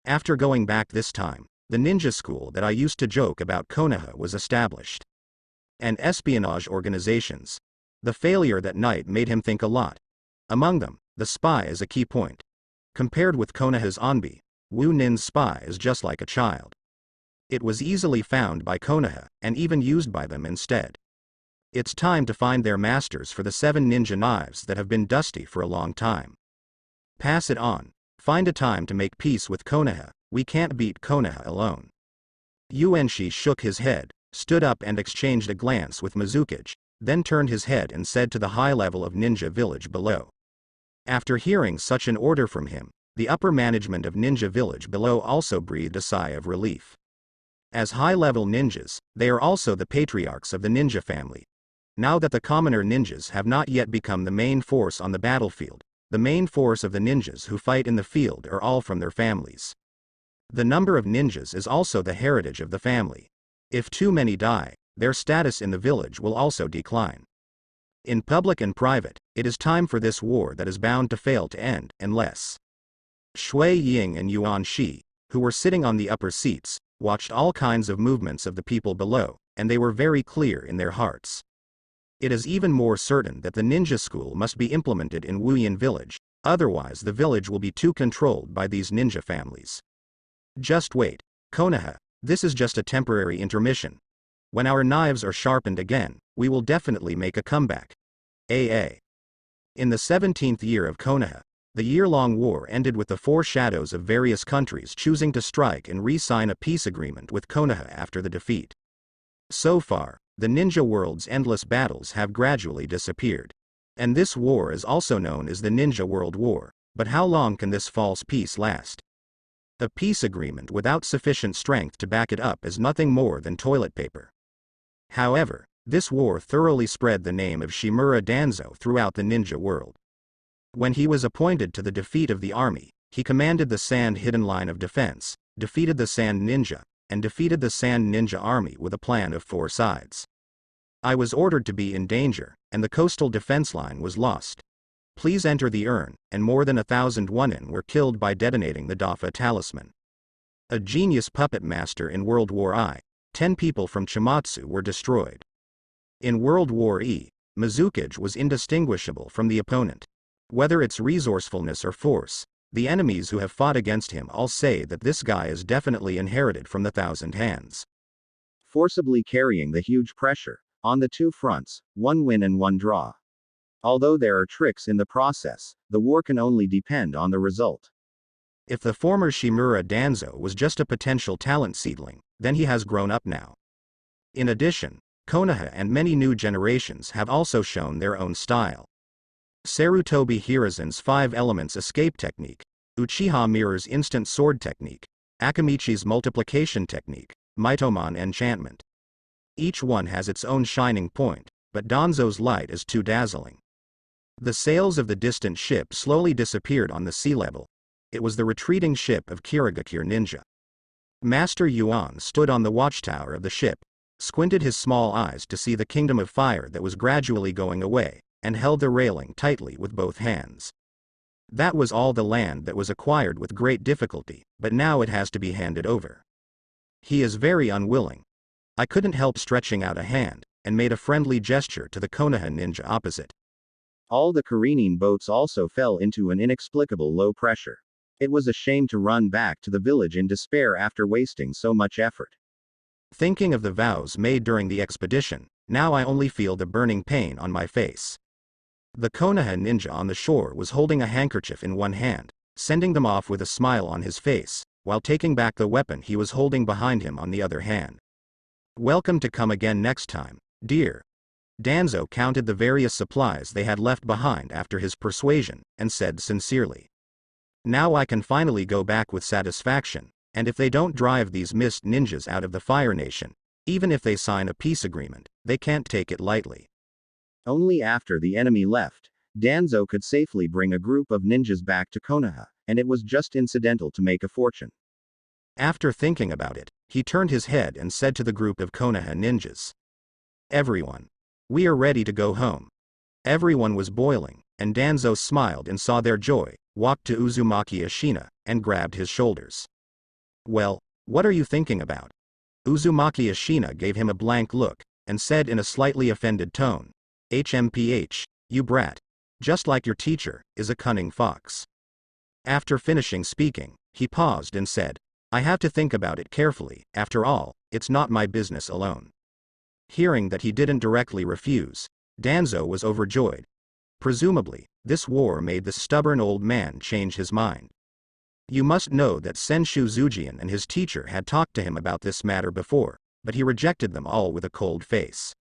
After going back this time, the ninja school that I used to joke about Konoha was established. And espionage organizations. The failure that night made him think a lot. Among them, the spy is a key point. Compared with Konoha's Onbi, Wu Nin's spy is just like a child. It was easily found by Konoha, and even used by them instead. It's time to find their masters for the 7 ninja knives that have been dusty for a long time. Pass it on. Find a time to make peace with Konoha. We can't beat Konoha alone. Yuanshi shook his head, stood up and exchanged a glance with Mizukage, then turned his head and said to the high level of ninja village below. After hearing such an order from him, the upper management of ninja village below also breathed a sigh of relief. As high-level ninjas, they are also the patriarchs of the ninja family. Now that the commoner ninjas have not yet become the main force on the battlefield, the main force of the ninjas who fight in the field are all from their families. The number of ninjas is also the heritage of the family. If too many die, their status in the village will also decline. In public and private, it is time for this war that is bound to fail to end, unless. Shui Ying and Yuan Shi, who were sitting on the upper seats, watched all kinds of movements of the people below, and they were very clear in their hearts. It is even more certain that the ninja school must be implemented in Wuyan village, otherwise the village will be too controlled by these ninja families. Just wait, Konoha, this is just a temporary intermission. When our knives are sharpened again, we will definitely make a comeback. AA. In the 17th year of Konoha, the year-long war ended with the four shadows of various countries choosing to strike and re-sign a peace agreement with Konoha after the defeat. So far, the ninja world's endless battles have gradually disappeared. And this war is also known as the Ninja World War, but how long can this false peace last? A peace agreement without sufficient strength to back it up is nothing more than toilet paper. However, this war thoroughly spread the name of Shimura Danzo throughout the ninja world. When he was appointed to the defeat of the army, he commanded the Sand Hidden Line of Defense, defeated the Sand Ninja, and defeated the Sand Ninja army with a plan of 4 sides. I was ordered to be in danger, and the coastal defense line was lost. Please enter the urn, and more than 1,000 Wonin were killed by detonating the Dafa talisman. A genius puppet master in World War I, 10 people from Chimatsu were destroyed. In World War E, Mizukage was indistinguishable from the opponent. Whether it's resourcefulness or force, the enemies who have fought against him all say that this guy is definitely inherited from the Thousand Hands. Forcibly carrying the huge pressure, on the 2 fronts, 1 win and 1 draw. Although there are tricks in the process, the war can only depend on the result. If the former Shimura Danzo was just a potential talent seedling, then he has grown up now. In addition, Konoha and many new generations have also shown their own style. Sarutobi Hiruzen's 5 elements escape technique, Uchiha Mirror's instant sword technique, Akamichi's multiplication technique, Mitomon enchantment. Each one has its own shining point, but Danzo's light is too dazzling. The sails of the distant ship slowly disappeared on the sea level. It was the retreating ship of Kirigakure Ninja. Master Yuan stood on the watchtower of the ship, squinted his small eyes to see the kingdom of fire that was gradually going away, and held the railing tightly with both hands. That was all the land that was acquired with great difficulty, but now it has to be handed over. He is very unwilling. I couldn't help stretching out a hand, and made a friendly gesture to the Konoha ninja opposite. All the careening boats also fell into an inexplicable low pressure. It was a shame to run back to the village in despair after wasting so much effort. Thinking of the vows made during the expedition, now I only feel the burning pain on my face. The Konoha ninja on the shore was holding a handkerchief in one hand, sending them off with a smile on his face, while taking back the weapon he was holding behind him on the other hand. Welcome to come again next time, dear. Danzo counted the various supplies they had left behind after his persuasion, and said sincerely. Now I can finally go back with satisfaction, and if they don't drive these mist ninjas out of the Fire Nation, even if they sign a peace agreement, they can't take it lightly. Only after the enemy left, Danzo could safely bring a group of ninjas back to Konoha, and it was just incidental to make a fortune. After thinking about it, he turned his head and said to the group of Konoha ninjas. Everyone. We are ready to go home. Everyone was boiling, and Danzo smiled and saw their joy, walked to Uzumaki Ashina, and grabbed his shoulders. Well, what are you thinking about? Uzumaki Ashina gave him a blank look, and said in a slightly offended tone, HMPH, you brat. Just like your teacher, is a cunning fox. After finishing speaking, he paused and said, I have to think about it carefully, after all, it's not my business alone. Hearing that he didn't directly refuse, Danzo was overjoyed. Presumably, this war made the stubborn old man change his mind. You must know that Senshu Zujian and his teacher had talked to him about this matter before, but he rejected them all with a cold face.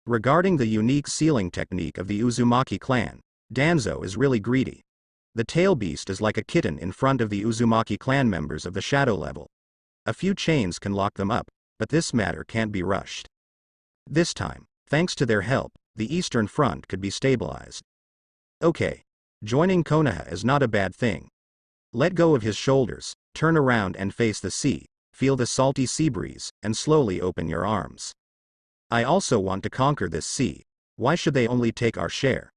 Regarding the unique sealing technique of the Uzumaki clan, Danzo is really greedy. The tail beast is like a kitten in front of the Uzumaki clan members of the shadow level. A few chains can lock them up, but this matter can't be rushed. This time, thanks to their help, the Eastern Front could be stabilized. Okay. Joining Konoha is not a bad thing. Let go of his shoulders, turn around and face the sea, feel the salty sea breeze, and slowly open your arms. I also want to conquer this sea. Why should they only take our share?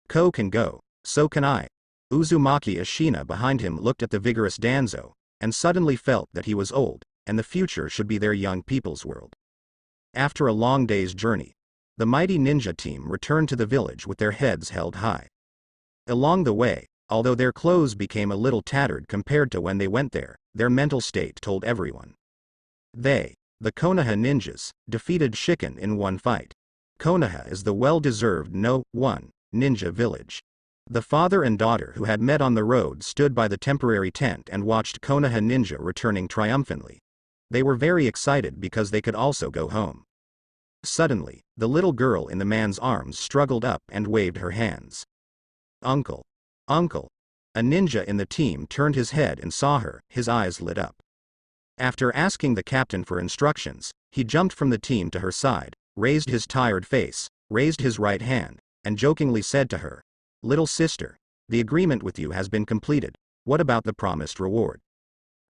Ko can go, so can I. Uzumaki Ashina behind him looked at the vigorous Danzo, and suddenly felt that he was old, and the future should be their young people's world. After a long day's journey, the mighty ninja team returned to the village with their heads held high. Along the way, although their clothes became a little tattered compared to when they went there, their mental state told everyone. They, the Konoha ninjas, defeated Shiken in one fight. Konoha is the well-deserved No. 1 ninja village. The father and daughter who had met on the road stood by the temporary tent and watched Konoha ninja returning triumphantly. They were very excited because they could also go home. Suddenly, the little girl in the man's arms struggled up and waved her hands. Uncle! Uncle! A ninja in the team turned his head and saw her, his eyes lit up. After asking the captain for instructions, he jumped from the team to her side, raised his tired face, raised his right hand, and jokingly said to her, "Little sister, the agreement with you has been completed, what about the promised reward?"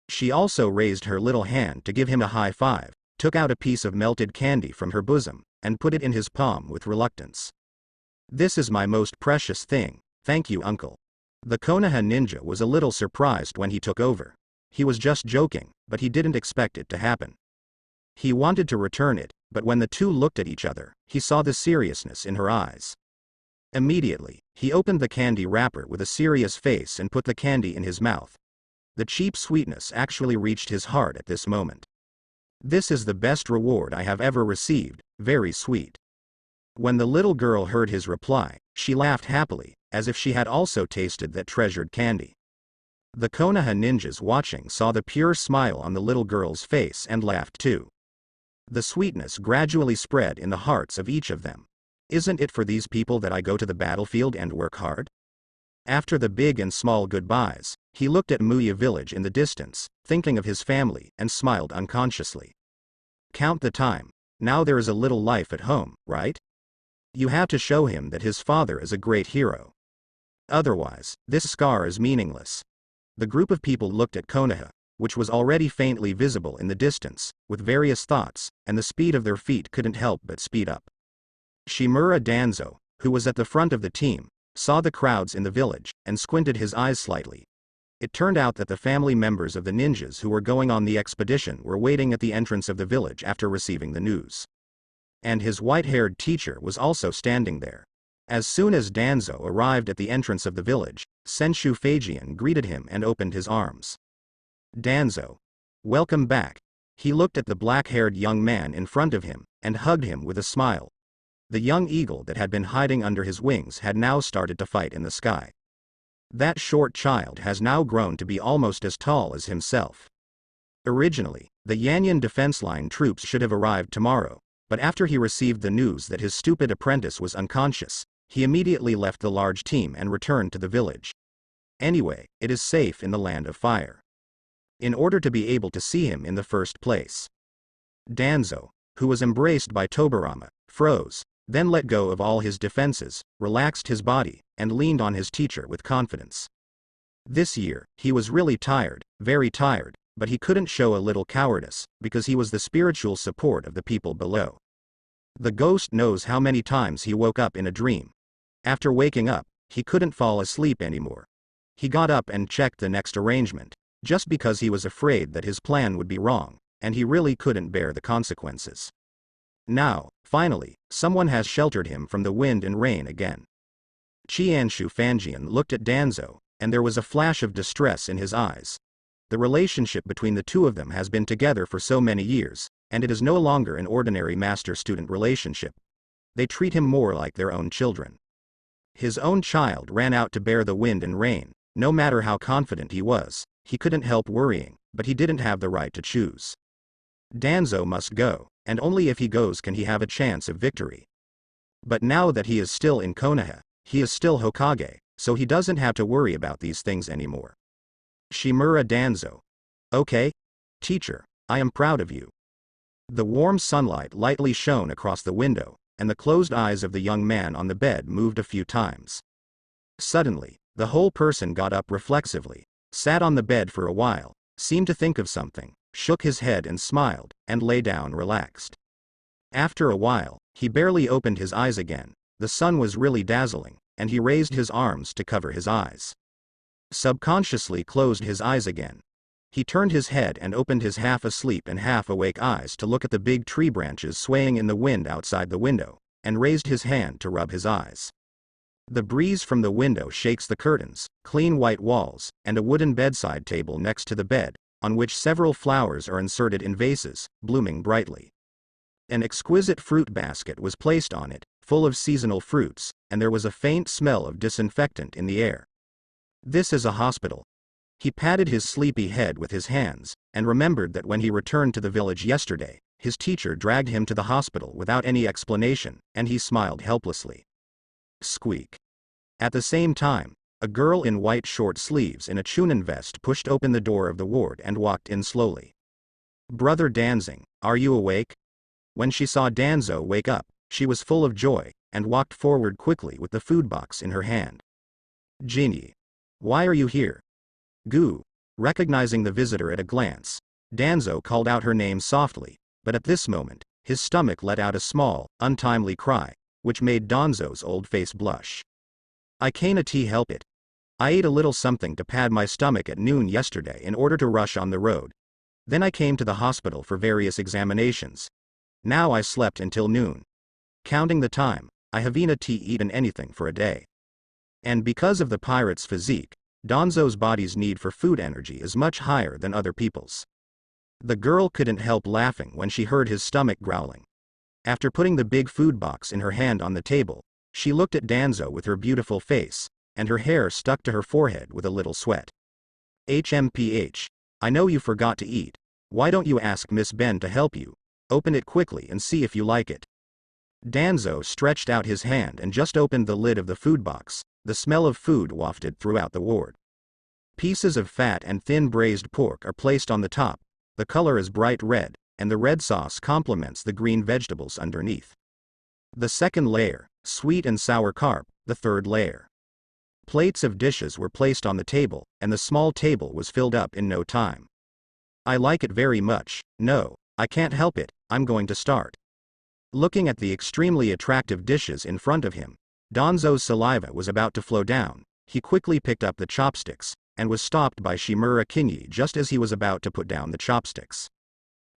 She also raised her little hand to give him a high five, took out a piece of melted candy from her bosom, and put it in his palm with reluctance. "This is my most precious thing, thank you uncle." The Konoha ninja was a little surprised when he took over. He was just joking, but he didn't expect it to happen. He wanted to return it, but when the two looked at each other, he saw the seriousness in her eyes. Immediately, he opened the candy wrapper with a serious face and put the candy in his mouth. The cheap sweetness actually reached his heart at this moment. "This is the best reward I have ever received, very sweet." When the little girl heard his reply, she laughed happily, as if she had also tasted that treasured candy. The Konoha ninjas watching saw the pure smile on the little girl's face and laughed too. The sweetness gradually spread in the hearts of each of them. "Isn't it for these people that I go to the battlefield and work hard?" After the big and small goodbyes, he looked at Muya village in the distance, thinking of his family, and smiled unconsciously. Count the time. Now there is a little life at home, right? You have to show him that his father is a great hero. Otherwise, this scar is meaningless. The group of people looked at Konoha, which was already faintly visible in the distance, with various thoughts, and the speed of their feet couldn't help but speed up. Shimura Danzo, who was at the front of the team, saw the crowds in the village, and squinted his eyes slightly. It turned out that the family members of the ninjas who were going on the expedition were waiting at the entrance of the village after receiving the news. And his white-haired teacher was also standing there. As soon as Danzo arrived at the entrance of the village, Senshu Feijian greeted him and opened his arms. "Danzo. Welcome back." He looked at the black-haired young man in front of him, and hugged him with a smile. The young eagle that had been hiding under his wings had now started to fight in the sky. That short child has now grown to be almost as tall as himself. Originally, the Yanyan defense line troops should have arrived tomorrow, but after he received the news that his stupid apprentice was unconscious, he immediately left the large team and returned to the village. Anyway, it is safe in the land of fire. In order to be able to see him in the first place. Danzo, who was embraced by Tobirama, froze, then let go of all his defenses, relaxed his body, and leaned on his teacher with confidence. This year, he was really tired, very tired, but he couldn't show a little cowardice, because he was the spiritual support of the people below. The ghost knows how many times he woke up in a dream. After waking up, he couldn't fall asleep anymore. He got up and checked the next arrangement, just because he was afraid that his plan would be wrong, and he really couldn't bear the consequences. Now, finally, someone has sheltered him from the wind and rain again. Qianshu Fanjian looked at Danzo, and there was a flash of distress in his eyes. The relationship between the two of them has been together for so many years, and it is no longer an ordinary master-student relationship. They treat him more like their own children. His own child ran out to bear the wind and rain. No matter how confident he was, he couldn't help worrying, but he didn't have the right to choose. Danzo must go, and only if he goes can he have a chance of victory. But now that he is still in Konoha, he is still Hokage, so he doesn't have to worry about these things anymore. Shimura Danzo. Okay? Teacher, I am proud of you. The warm sunlight lightly shone across the window, and the closed eyes of the young man on the bed moved a few times. Suddenly, the whole person got up reflexively, sat on the bed for a while, seemed to think of something, shook his head and smiled, and lay down relaxed. After a while, he barely opened his eyes again. The sun was really dazzling, and he raised his arms to cover his eyes. Subconsciously closed his eyes again. He turned his head and opened his half-asleep and half-awake eyes to look at the big tree branches swaying in the wind outside the window, and raised his hand to rub his eyes. The breeze from the window shakes the curtains, clean white walls, and a wooden bedside table next to the bed, on which several flowers are inserted in vases, blooming brightly. An exquisite fruit basket was placed on it, full of seasonal fruits, and there was a faint smell of disinfectant in the air. This is a hospital. He patted his sleepy head with his hands, and remembered that when he returned to the village yesterday, his teacher dragged him to the hospital without any explanation, and he smiled helplessly. Squeak. At the same time, a girl in white short sleeves in a chunin vest pushed open the door of the ward and walked in slowly. Brother Danzing, are you awake? When she saw Danzo wake up, she was full of joy, and walked forward quickly with the food box in her hand. Genie. Why are you here? Goo. Recognizing the visitor at a glance, Danzo called out her name softly, but at this moment, his stomach let out a small, untimely cry, which made Danzo's old face blush. I can't help it. I ate a little something to pad my stomach at noon yesterday in order to rush on the road. Then I came to the hospital for various examinations. Now I slept until noon. Counting the time, I haven't eaten anything for a day. And because of the pirate's physique, Danzo's body's need for food energy is much higher than other people's. The girl couldn't help laughing when she heard his stomach growling. After putting the big food box in her hand on the table, she looked at Danzo with her beautiful face, and her hair stuck to her forehead with a little sweat. HMPH. I know you forgot to eat. Why don't you ask Miss Ben to help you? Open it quickly and see if you like it. Danzo stretched out his hand and just opened the lid of the food box. The smell of food wafted throughout the ward. Pieces of fat and thin braised pork are placed on the top. The color is bright red, and the red sauce complements the green vegetables underneath. The second layer, sweet and sour carp, the third layer. Plates of dishes were placed on the table, and the small table was filled up in no time. I like it very much. No, I can't help it, I'm going to start. Looking at the extremely attractive dishes in front of him, Danzo's saliva was about to flow down. He quickly picked up the chopsticks, and was stopped by Shimura Kinyi just as he was about to put down the chopsticks.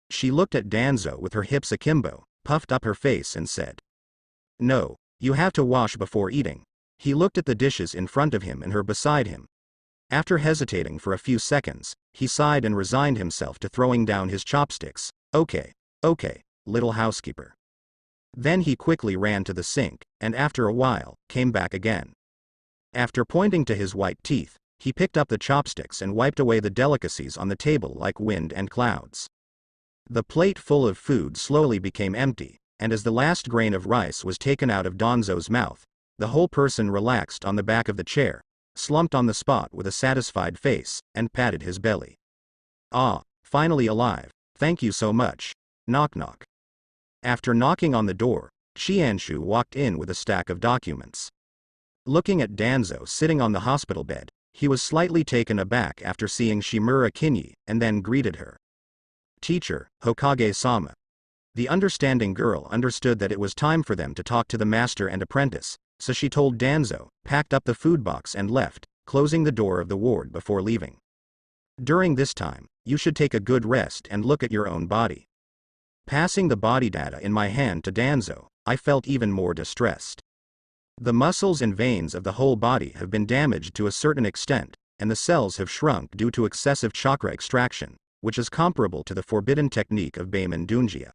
She looked at Danzo with her hips akimbo, puffed up her face and said, No, you have to wash before eating. He looked at the dishes in front of him and her beside him. After hesitating for a few seconds, he sighed and resigned himself to throwing down his chopsticks. Okay, little housekeeper. Then he quickly ran to the sink, and after a while, came back again. After pointing to his white teeth, he picked up the chopsticks and wiped away the delicacies on the table like wind and clouds. The plate full of food slowly became empty, and as the last grain of rice was taken out of Danzo's mouth, the whole person relaxed on the back of the chair, slumped on the spot with a satisfied face, and patted his belly. Ah, finally alive, thank you so much. Knock knock. After knocking on the door, Qianshu walked in with a stack of documents. Looking at Danzo sitting on the hospital bed, he was slightly taken aback after seeing Shimura Kinyi, and then greeted her. Teacher, Hokage-sama. The understanding girl understood that it was time for them to talk to the master and apprentice, so she told Danzo, packed up the food box and left, closing the door of the ward before leaving. During this time, you should take a good rest and look at your own body. Passing the body data in my hand to Danzo, I felt even more distressed. The muscles and veins of the whole body have been damaged to a certain extent, and the cells have shrunk due to excessive chakra extraction, which is comparable to the forbidden technique of Beiman Dunjia.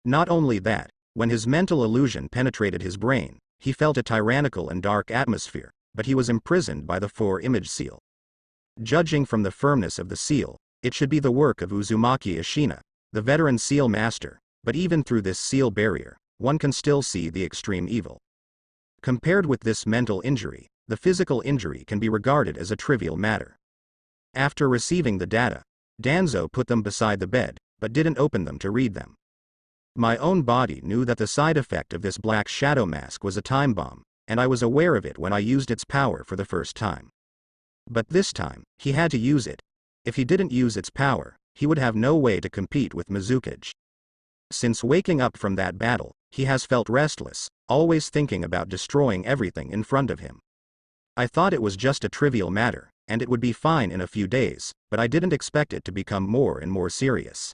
Not only that, when his mental illusion penetrated his brain, he felt a tyrannical and dark atmosphere, but he was imprisoned by the 4-image seal. Judging from the firmness of the seal, it should be the work of Uzumaki Ashina, the veteran seal master, but even through this seal barrier, one can still see the extreme evil. Compared with this mental injury, the physical injury can be regarded as a trivial matter. After receiving the data, Danzo put them beside the bed, but didn't open them to read them. My own body knew that the side effect of this black shadow mask was a time bomb, and I was aware of it when I used its power for the first time. But this time, he had to use it. If he didn't use its power, he would have no way to compete with Mizukage. Since waking up from that battle, he has felt restless, always thinking about destroying everything in front of him. I thought it was just a trivial matter, and it would be fine in a few days, but I didn't expect it to become more and more serious.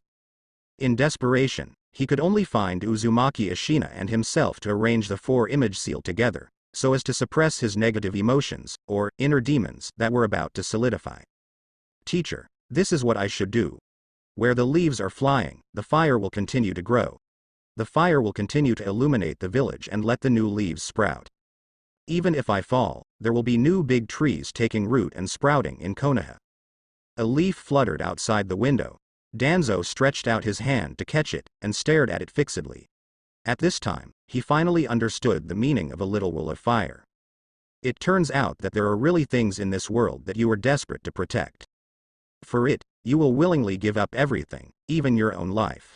In desperation, he could only find Uzumaki Ashina and himself to arrange the 4-image seal together, so as to suppress his negative emotions, or inner demons, that were about to solidify. Teacher, this is what I should do. Where the leaves are flying, the fire will continue to grow. The fire will continue to illuminate the village and let the new leaves sprout. Even if I fall, there will be new big trees taking root and sprouting in Konoha. A leaf fluttered outside the window. Danzo stretched out his hand to catch it, and stared at it fixedly. At this time, he finally understood the meaning of a little will of fire. It turns out that there are really things in this world that you are desperate to protect. For it, you will willingly give up everything, even your own life.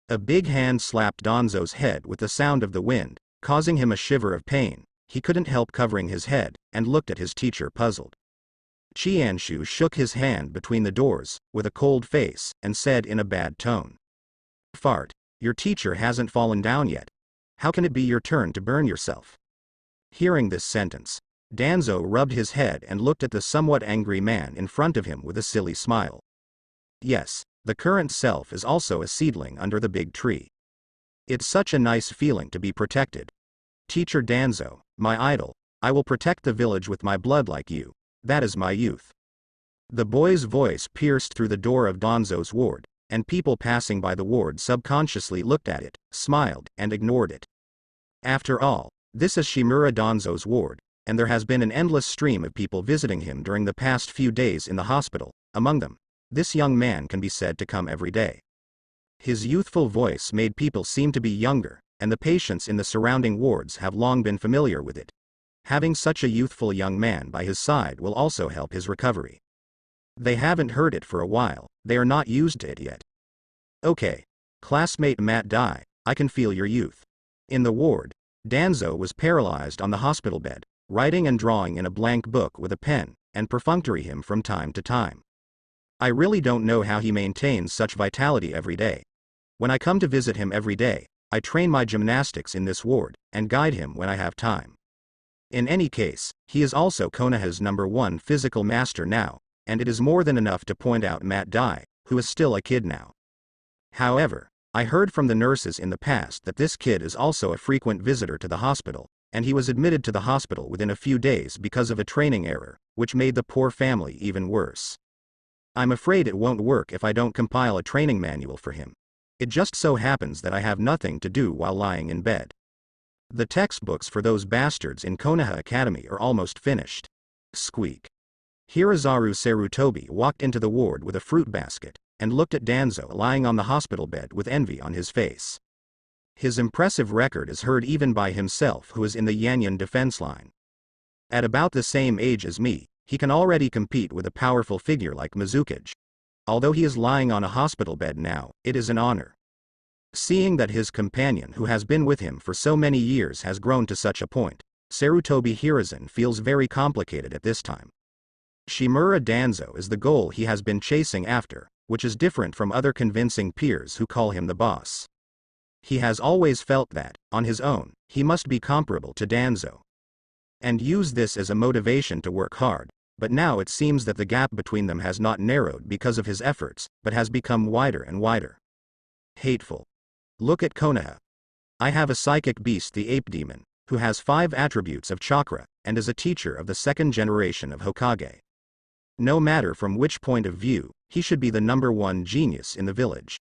A big hand slapped Danzo's head with the sound of the wind, causing him a shiver of pain. He couldn't help covering his head, and looked at his teacher puzzled. Qianshu shook his hand between the doors, with a cold face, and said in a bad tone. Fart, your teacher hasn't fallen down yet. How can it be your turn to burn yourself? Hearing this sentence, Danzo rubbed his head and looked at the somewhat angry man in front of him with a silly smile. Yes, the current self is also a seedling under the big tree. It's such a nice feeling to be protected. Teacher Danzo, my idol, I will protect the village with my blood like you. That is my youth. The boy's voice pierced through the door of Danzo's ward, and people passing by the ward subconsciously looked at it, smiled, and ignored it. After all, this is Shimura Danzo's ward, and there has been an endless stream of people visiting him during the past few days in the hospital. Among them, this young man can be said to come every day. His youthful voice made people seem to be younger, and the patients in the surrounding wards have long been familiar with it. Having such a youthful young man by his side will also help his recovery. They haven't heard it for a while, they are not used to it yet. Okay. Classmate Matt Dai, I can feel your youth. In the ward, Danzo was paralyzed on the hospital bed, writing and drawing in a blank book with a pen, and perfunctory him from time to time. I really don't know how he maintains such vitality every day. When I come to visit him every day, I train my gymnastics in this ward, and guide him when I have time. In any case, he is also Konoha's #1 physical master now, and it is more than enough to point out Matt Dai, who is still a kid now. However, I heard from the nurses in the past that this kid is also a frequent visitor to the hospital, and he was admitted to the hospital within a few days because of a training error, which made the poor family even worse. I'm afraid it won't work if I don't compile a training manual for him. It just so happens that I have nothing to do while lying in bed. The textbooks for those bastards in Konoha Academy are almost finished. Squeak. Hirazaru Sarutobi walked into the ward with a fruit basket, and looked at Danzo lying on the hospital bed with envy on his face. His impressive record is heard even by himself, who is in the Yanyan defense line. At about the same age as me, he can already compete with a powerful figure like Mizukage. Although he is lying on a hospital bed now, it is an honor. Seeing that his companion who has been with him for so many years has grown to such a point, Sarutobi Hiruzen feels very complicated at this time. Shimura Danzo is the goal he has been chasing after, which is different from other convincing peers who call him the boss. He has always felt that, on his own, he must be comparable to Danzo. And use this as a motivation to work hard, but now it seems that the gap between them has not narrowed because of his efforts, but has become wider and wider. Hateful. Look at Konoha. I have a psychic beast, the ape demon, who has 5 attributes of chakra, and is a teacher of the 2nd generation of Hokage. No matter from which point of view, he should be the #1 genius in the village.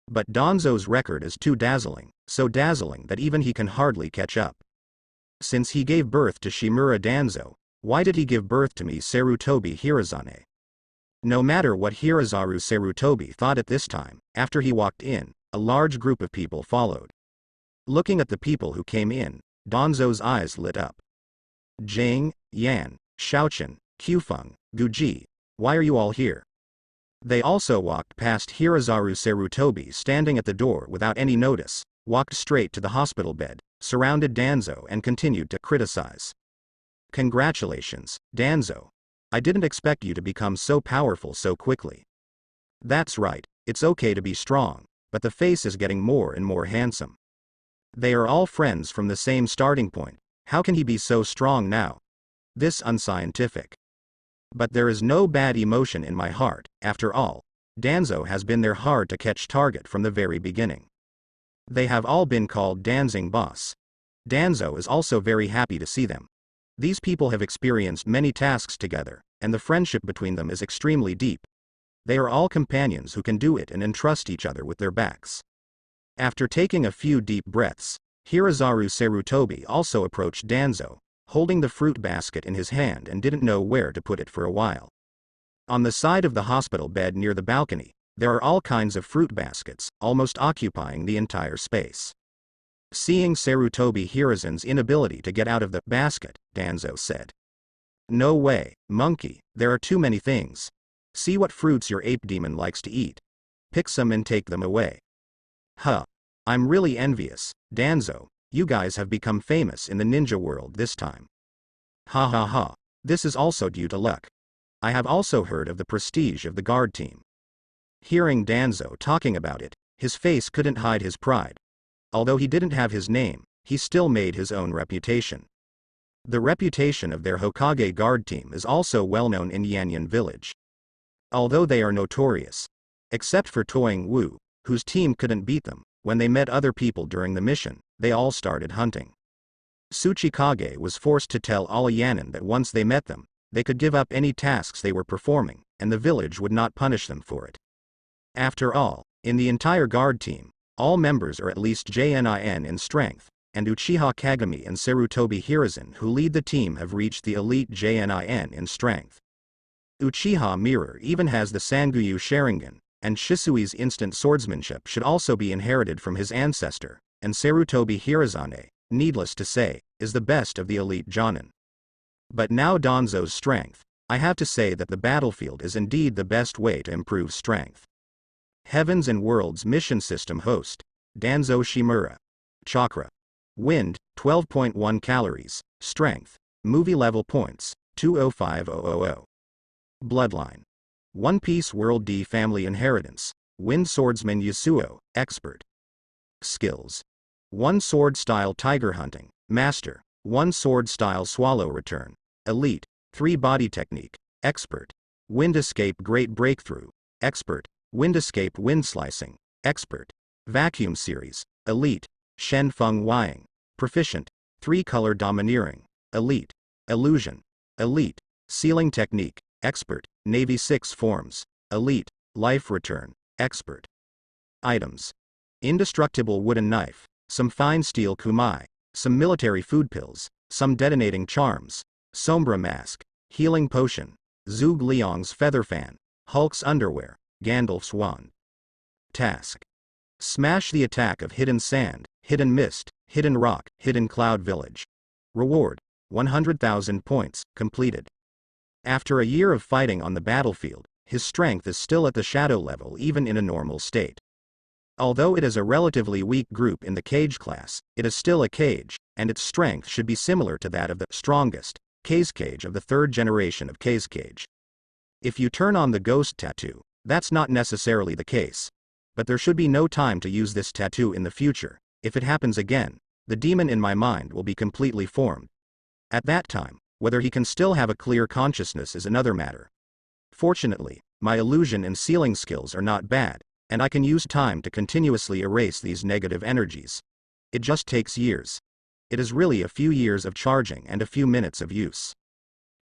But Danzo's record is too dazzling, so dazzling that even he can hardly catch up. Since he gave birth to Shimura Danzo, why did he give birth to me, Sarutobi Hirazane? No matter what Hirazaru Sarutobi thought at this time, after he walked in, a large group of people followed. Looking at the people who came in, Danzo's eyes lit up. Jing, Yan, Shaochen, Qfeng, Guji, why are you all here? They also walked past Hirazaru Sarutobi standing at the door without any notice, walked straight to the hospital bed, surrounded Danzo and continued to criticize. Congratulations, Danzo. I didn't expect you to become so powerful so quickly. That's right, it's okay to be strong, but the face is getting more and more handsome. They are all friends from the same starting point, how can he be so strong now? This unscientific. But there is no bad emotion in my heart, after all, Danzo has been their hard to catch target from the very beginning. They have all been called Dancing Boss. Danzo is also very happy to see them. These people have experienced many tasks together, and the friendship between them is extremely deep. They are all companions who can do it and entrust each other with their backs. After taking a few deep breaths, Hirazaru Sarutobi also approached Danzo, holding the fruit basket in his hand and didn't know where to put it for a while. On the side of the hospital bed near the balcony, there are all kinds of fruit baskets, almost occupying the entire space. Seeing Sarutobi Hiruzen's inability to get out of the basket, Danzo said. No way, monkey, there are too many things. See what fruits your ape demon likes to eat. Pick some and take them away. Huh. I'm really envious, Danzo, you guys have become famous in the ninja world this time. Ha ha ha, this is also due to luck. I have also heard of the prestige of the guard team. Hearing Danzo talking about it, his face couldn't hide his pride. Although he didn't have his name, he still made his own reputation. The reputation of their Hokage guard team is also well known in Yanyan village. Although they are notorious, except for Toying Wu, whose team couldn't beat them, when they met other people during the mission, they all started hunting. Tsuchikage was forced to tell all Yannin that once they met them, they could give up any tasks they were performing, and the village would not punish them for it. After all, in the entire guard team, all members are at least JNIN in strength, and Uchiha Kagami and Sarutobi Hiruzen who lead the team have reached the elite JNIN in strength. Uchiha Mirror even has the Sanguyu Sharingan, and Shisui's instant swordsmanship should also be inherited from his ancestor, and Sarutobi Hiruzane, needless to say, is the best of the elite Jonin. But now Danzo's strength, I have to say that the battlefield is indeed the best way to improve strength. Heavens and Worlds Mission System Host, Danzo Shimura. Chakra. Wind, 12.1 calories, Strength, Movie Level Points, 205000. Bloodline. One Piece World D Family Inheritance, Wind Swordsman Yasuo, Expert. Skills. 1 Sword Style Tiger Hunting, Master, 1 Sword Style Swallow Return, Elite, 3 Body Technique, Expert. Wind Escape Great Breakthrough, Expert. Wind Escape Wind Slicing, Expert. Vacuum Series, Elite, Shen Feng Wying, Proficient, 3 Color Domineering, Elite. Illusion, Elite. Sealing Technique, Expert. Navy 6 Forms, Elite. Life Return, Expert. Items. Indestructible Wooden Knife, some Fine Steel Kumai, some Military Food Pills, some Detonating Charms, Sombra Mask, Healing Potion, Zhuge Liang's Feather Fan, Hulk's Underwear, Gandalf's Wand. Task. Smash the attack of Hidden Sand, Hidden Mist, Hidden Rock, Hidden Cloud Village. Reward, 100,000 points, completed. After a year of fighting on the battlefield, his strength is still at the shadow level even in a normal state. Although it is a relatively weak group in the Kage class, it is still a Kage, and its strength should be similar to that of the strongest Kazekage of the 3rd generation of Kazekage. If you turn on the ghost tattoo, that's not necessarily the case. But there should be no time to use this tattoo in the future. If it happens again, the demon in my mind will be completely formed. At that time, whether he can still have a clear consciousness is another matter. Fortunately, my illusion and sealing skills are not bad, and I can use time to continuously erase these negative energies. It just takes years. It is really a few years of charging and a few minutes of use.